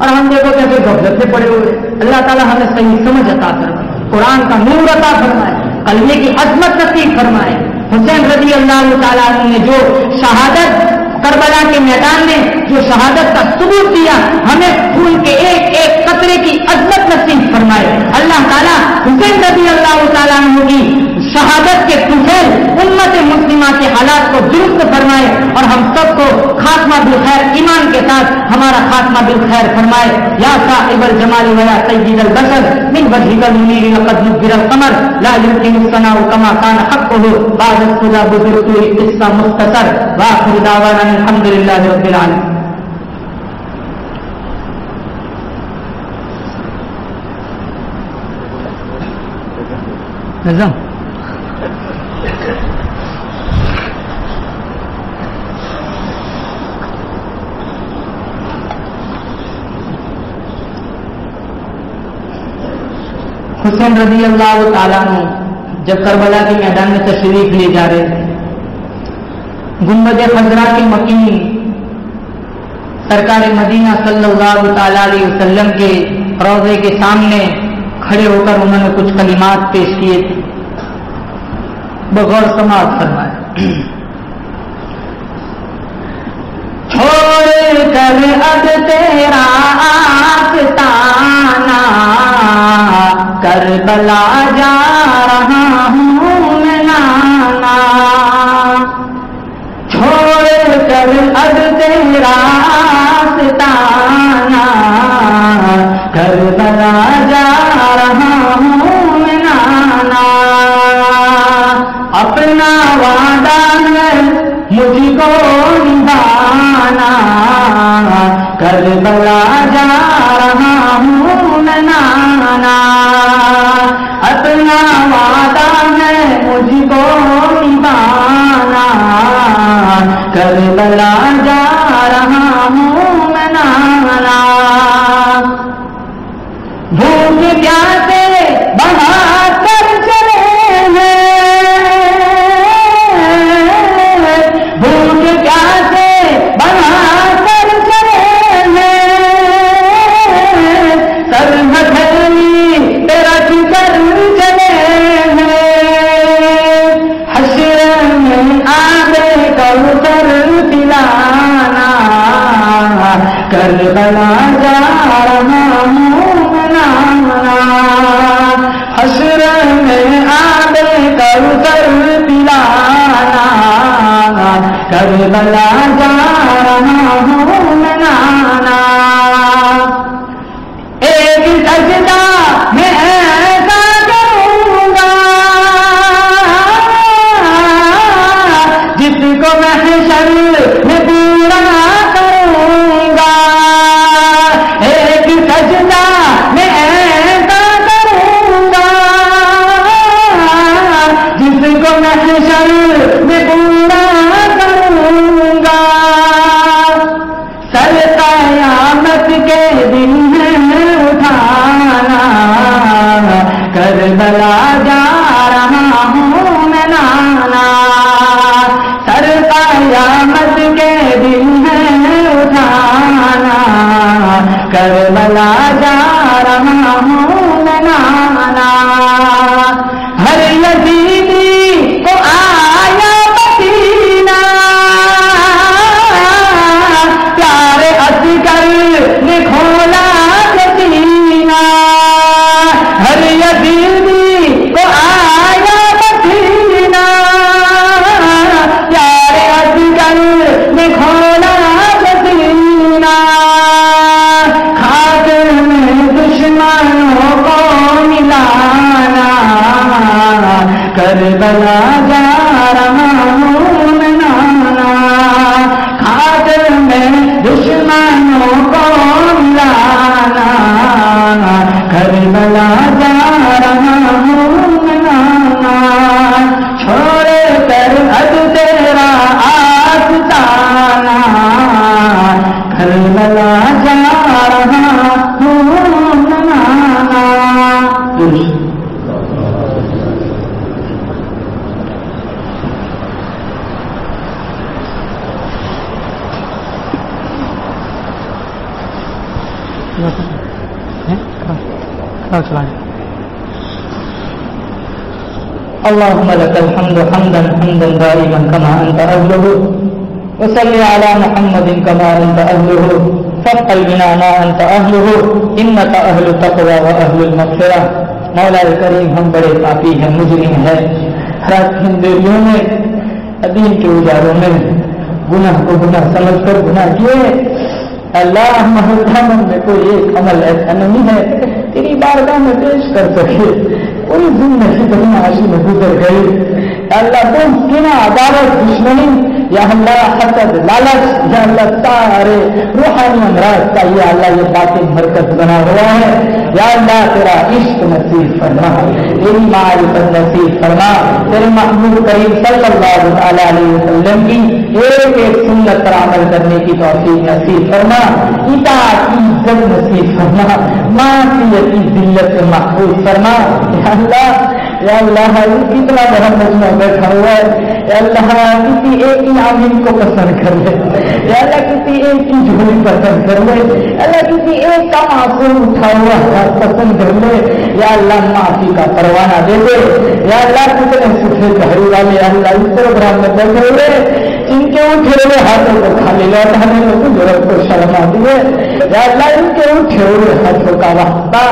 اور ہم دیکھو کیسے غفلت سے پڑے ہوئے. اللہ تعالیٰ ہمیں صحیح سمجھ عطا فرمائے, قرآن کا نور عطا فرمائے, کلمے کی عظمت نصیب فرمائے. حسین رضی اللہ تعالیٰ عنہ نے جو شہادت کربلا کے میدان میں جو شہادت کا ثبوت دیا, ہمیں خون کے ایک ایک قطرے کی عظمت نصیب فرمائے. اللہ تعالیٰ حسین رضی اللہ تعالیٰ عنہ کی شہادت کے طفیل امت مسلمہ کے حالات کو درست فرمائے اور ہم سب کو خاتمہ بالخیر ایمان کے ساتھ ہمارا خاتمہ بالخیر فرمائے. یا صاحب الجمال ویا سید البشر من وجهك المنیر لقد نبر القمر لا يمكن الثناء كما كان حقه بعد الخدا بذرته قصہ مختصر. واخر دعوانا الحمد للہ رب العالمین. نظم حسین رضی اللہ تعالیٰ عنہ جب کربلا کے میدان میں تشریف لے جا رہے تھے, گنبد خضرا کے مکین سرکار مدینہ صلی اللہ تعالی علیہ وسلم کے روضے کے سامنے کھڑے ہو کر انہوں نے کچھ کلمات پیش کیے تھے. بغور سماعت فرمائے. چھوڑ کر اب تیرا آستانہ کربلا جا رہا ہوں میں نانا. چھوڑ کر اب تیرا آستانہ کربلا جا رہا ہوں میں نانا. اپنا وعدہ ہے مجھ کو نبھانا کربلا جا رہا ہوں میں نانا. اپنا وعدہ ہے مجھ کو نبھانا کربلا جا رہا ہوں میں نانا. بھوک پیاسے بہا کر چلے ہیں, بھوک پیاسے بہا کر چلے ہیں, سر ہتھیلی پہ رکھ کر چلے ہیں. حشر میں آب کوثر پلانا کربلا جا رہا ہوں میں نانا. حشر میں آب کوثر پلانا کربلا جا رہا ہوں میں نانا. ایک سجدہ میں ایسا کروں گا جس کو محشر میں پورا کروں گا. ایک سجدہ میں ایسا کروں گا جس کو محشر میں پورا کروں گا. سر قیامت کے دن ہے اٹھانا کربلا جا رہا ہوں میں نانا. سر قیامت کے دن ہے اٹھانا کربلا جا رہا ہوں میں نانا. ہر یزیدی کو آیا مدینہ پیارے اصغر نے کھولا سینہ. ہر یزیدی کو آیا مدینہ پیارے اصغر نے کھولا سینہ. خاطر میں دشمنوں کو ملانا کربلا جا رہا ہوں میں نانا. خاطر میں دشمنوں کو ملانا کربلا جا رہا ہوں میں نانا. چھوڑ کر اب تیرا آستانہ کربلا جا رہا ہوں میں نانا. چلائیں. اللهم لك الحمد حمدا حمدا دائما كما انت اهله وصل على محمد كما انت اهله فقل بنا ما انت اهله انك اهل التقوى واهل المغفرة. مولا کریم ہم بڑے پاپی ہیں، مجرم ہیں، رات کی دیریوں میں دین کے اجالوں میں گناہ کو گناہ سمجھ کر گناہ کیے. اللہ ہمارے دامن میں کوئی ایک عمل ایسا نہیں ہے تیری بارگاہ میں پیش کر سکے. کوئی زندگی بڑی معاشی میں گزر گئی. اللہ تم کنا عدالت دشمنی یا اللہ حسد لالچ یا اللہ سارے روحانی امراض کا یہ اللہ یہ باطن مرکز بنا ہوا ہے. یا اللہ تیرا عشق نصیب فرما، تیری معرفت نصیب فرما، تیرے محبوب کریم صلی اللہ علیہ وسلم کی ایک ایک سنت پر عمل کرنے کی توفیق نصیب فرما، اطاعت کی عزت نصیب فرما، معصیت کی ذلت سے محفوظ فرما. یا اللہ کتنا بڑا مجمع بیٹھا ہوا ہے. یا اللہ کسی ایک ہی عامل کو پسند کر لے. یا اللہ کسی ایک کی جھولی پسند کر لے. اللہ کسی ایک کا معصوم اٹھا ہوا پسند کر لے. یا اللہ معافی کا پروانہ دے دے. یا اللہ کتنے سکھے گھڑی والے اللہ اس پروگرام میں بیٹھے ہوئے ان کے اٹھے ہوئے ہاتھوں کو خالی لوٹانے میں ضرورت کو شرما دیے. یا اللہ ان کے اٹھے ہوئے ہاتھوں کا واسطہ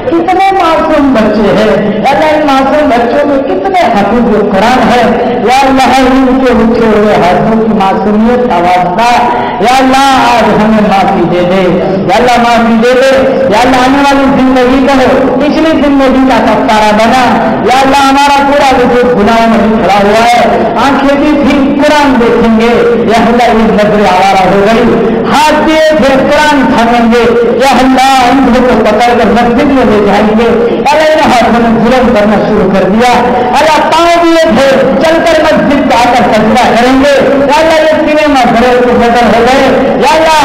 کتنے معصوم بچے ہیں. یا اللہ ان معصوم بچوں میں کتنے حافظ قرآن ہے. یا اللہ ان کے اٹھے ہوئے ہاتھوں کی معصومیت کا واسطہ یا اللہ آج ہمیں معافی دے دے. یا اللہ معافی دے دے. یا اللہ آنے والی زندگی کو پچھلی زندگی کا کفارہ بنا. یا اللہ ہمارا پورا وجود گناہوں میں کھڑا ہوا ہے، آنکھیں بھی تھی قرآن دیکھیں گے. یا اللہ یہ نظر آوارہ ہو گئی، ہاتھ دیے پھر قرآن تھامیں گے. یا اللہ اندھوں کو پکڑ کر مسجد میں لے جائیں گے. اللہ ان ہاتھوں نے ظلم کرنا شروع کر دیا. اللہ پاؤں دیے تھے چل کر مسجد کا آ کر سجدہ کریں گے. یا اللہ یہ سنیما گھروں کو بدل ہو گئے. یا اللہ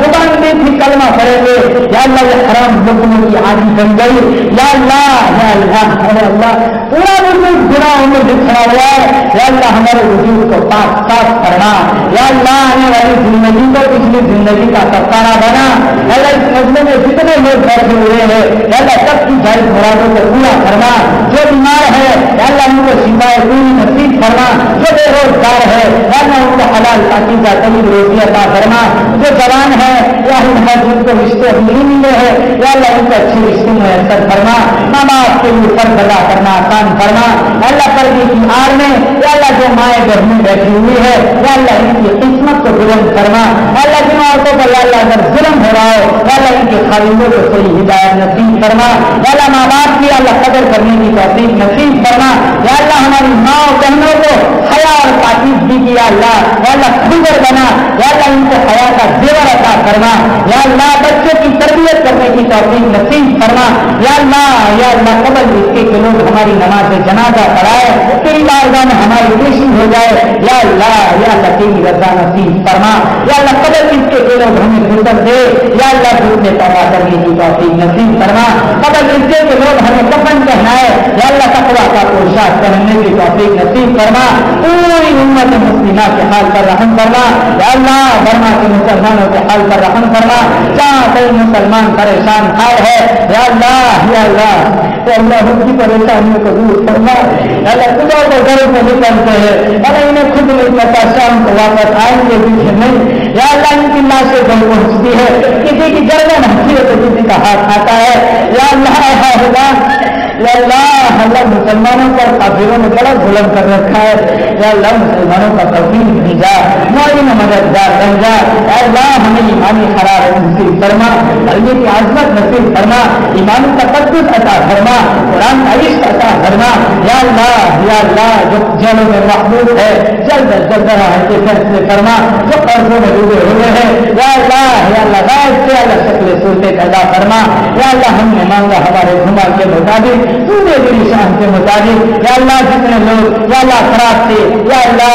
زبان دی تھی کلمہ پڑھیں گے. یا اللہ یہ حرام لقموں کی عادی بن گئی. یا اللہ یا اللہ یا اللہ پورا وجود گناہوں میں بکھرا ہوا ہے. یا اللہ ہمارے وجود کو پاک صاف کرنا. یا اللہ آنے والی زندگی کو پچھلی زندگی کا کفارہ بنا. یا اللہ اس مسئلے میں جتنے لوگ بیٹھے ہوئے ہیں یا اللہ سب کی جائز مرادوں کو پورا کرنا. جو بیمار ہے یا اللہ ان کو شفا پوری نصیب کرنا. جو بے روزگار ہے یا اللہ ان کو حلال پاکیزہ طیب روزی عطا کرنا. جو جوان ہے یا اللہ جن کو رشتے نہیں ملے ہیں یا اللہ ان کو اچھے رشتے میسر کرنا. ماں باپ کے لیے فرض ادا کرنا آسان کرنا. اللہ پردے کی آڑ میں یا اللہ جو مائیں گھر میں بیٹھی ہوئی ہے یا اللہ ان کی قسمت کو بلند کرنا. اللہ جن عورتوں پر یا اللہ اگر ظلم ہو رہا ہو یا اللہ ان کے خاوندوں کو صحیح ہدایت نصیب کرنا. یا اللہ ماں باپ کی اللہ قدر کرنے کی توفیق نصیب کرنا. یا اللہ ہماری ماں اور بہنوں کو حیا اور پاکیزگی کی یا اللہ کھلگر بنا. یا اللہ ان کو حیا کا زیور عطا کرنا. یا اللہ بچوں کی تربیت کرنے کی توفیق نصیب کرنا. یا اللہ قبل اس کے لوگ ہماری نماز جنازہ پڑھائے تیری بارگاہ میں ہماری پیشی ہو جائے. یا اللہ تیری رضا نصیب فرما. یا اللہ قبل اس کے لوگ ہمیں گزر دے. یا اللہ نے توبہ کرنے کی توفیق نصیب فرما. قبل اس کے لوگ ہمیں کفن پہنائے. یا اللہ تقویٰ کا پوشاک پہننے کی توفیق نصیب فرما. پوری امت مسلمہ کے حال پر رحم فرما. یا اللہ برما کے مسلمانوں کے حال پر رحم فرما. جہاں کوئی مسلمان پریشان حال ہے یا اللہ ان کی پریشانیوں کو دور فرما. اللہ صبح کو گھر سے نکلتے ہیں اللہ انہیں خود نہیں پتا شام کو واپس آئیں گے پیچھے نہیں. یا اللہ ان کی لاشیں گھر پہنچتی ہے، کسی کی گردن ہنسی ہے تو کسی کا ہاتھ آتا ہے. یا اللہ یا اللہ مسلمانوں پر کافروں نے بڑا ظلم کر رکھا ہے. یا اللہ مسلمانوں کا توفیق بھیجا، معین مددگار بن جا. یا اللہ ہمیں ایمانی حرارت نصیب فرما، علم کی عظمت نصیب فرما، ایمانی تقدس عطا فرما، قرآن کا عشق عطا فرما. یا اللہ جو جیلوں میں محبوب ہے جلد کے فیصلے فرما. جو قرضوں میں ڈوبے ہوئے ہیں یا اللہ غائب سے اللہ شکل صورتیں پیدا فرما. یا اللہ ہم نے مانگا ہمارے گھما کے مطابق پورے دلی شان کے مطابق. یا اللہ جتنے لوگ یا اللہ خراب تھے یا اللہ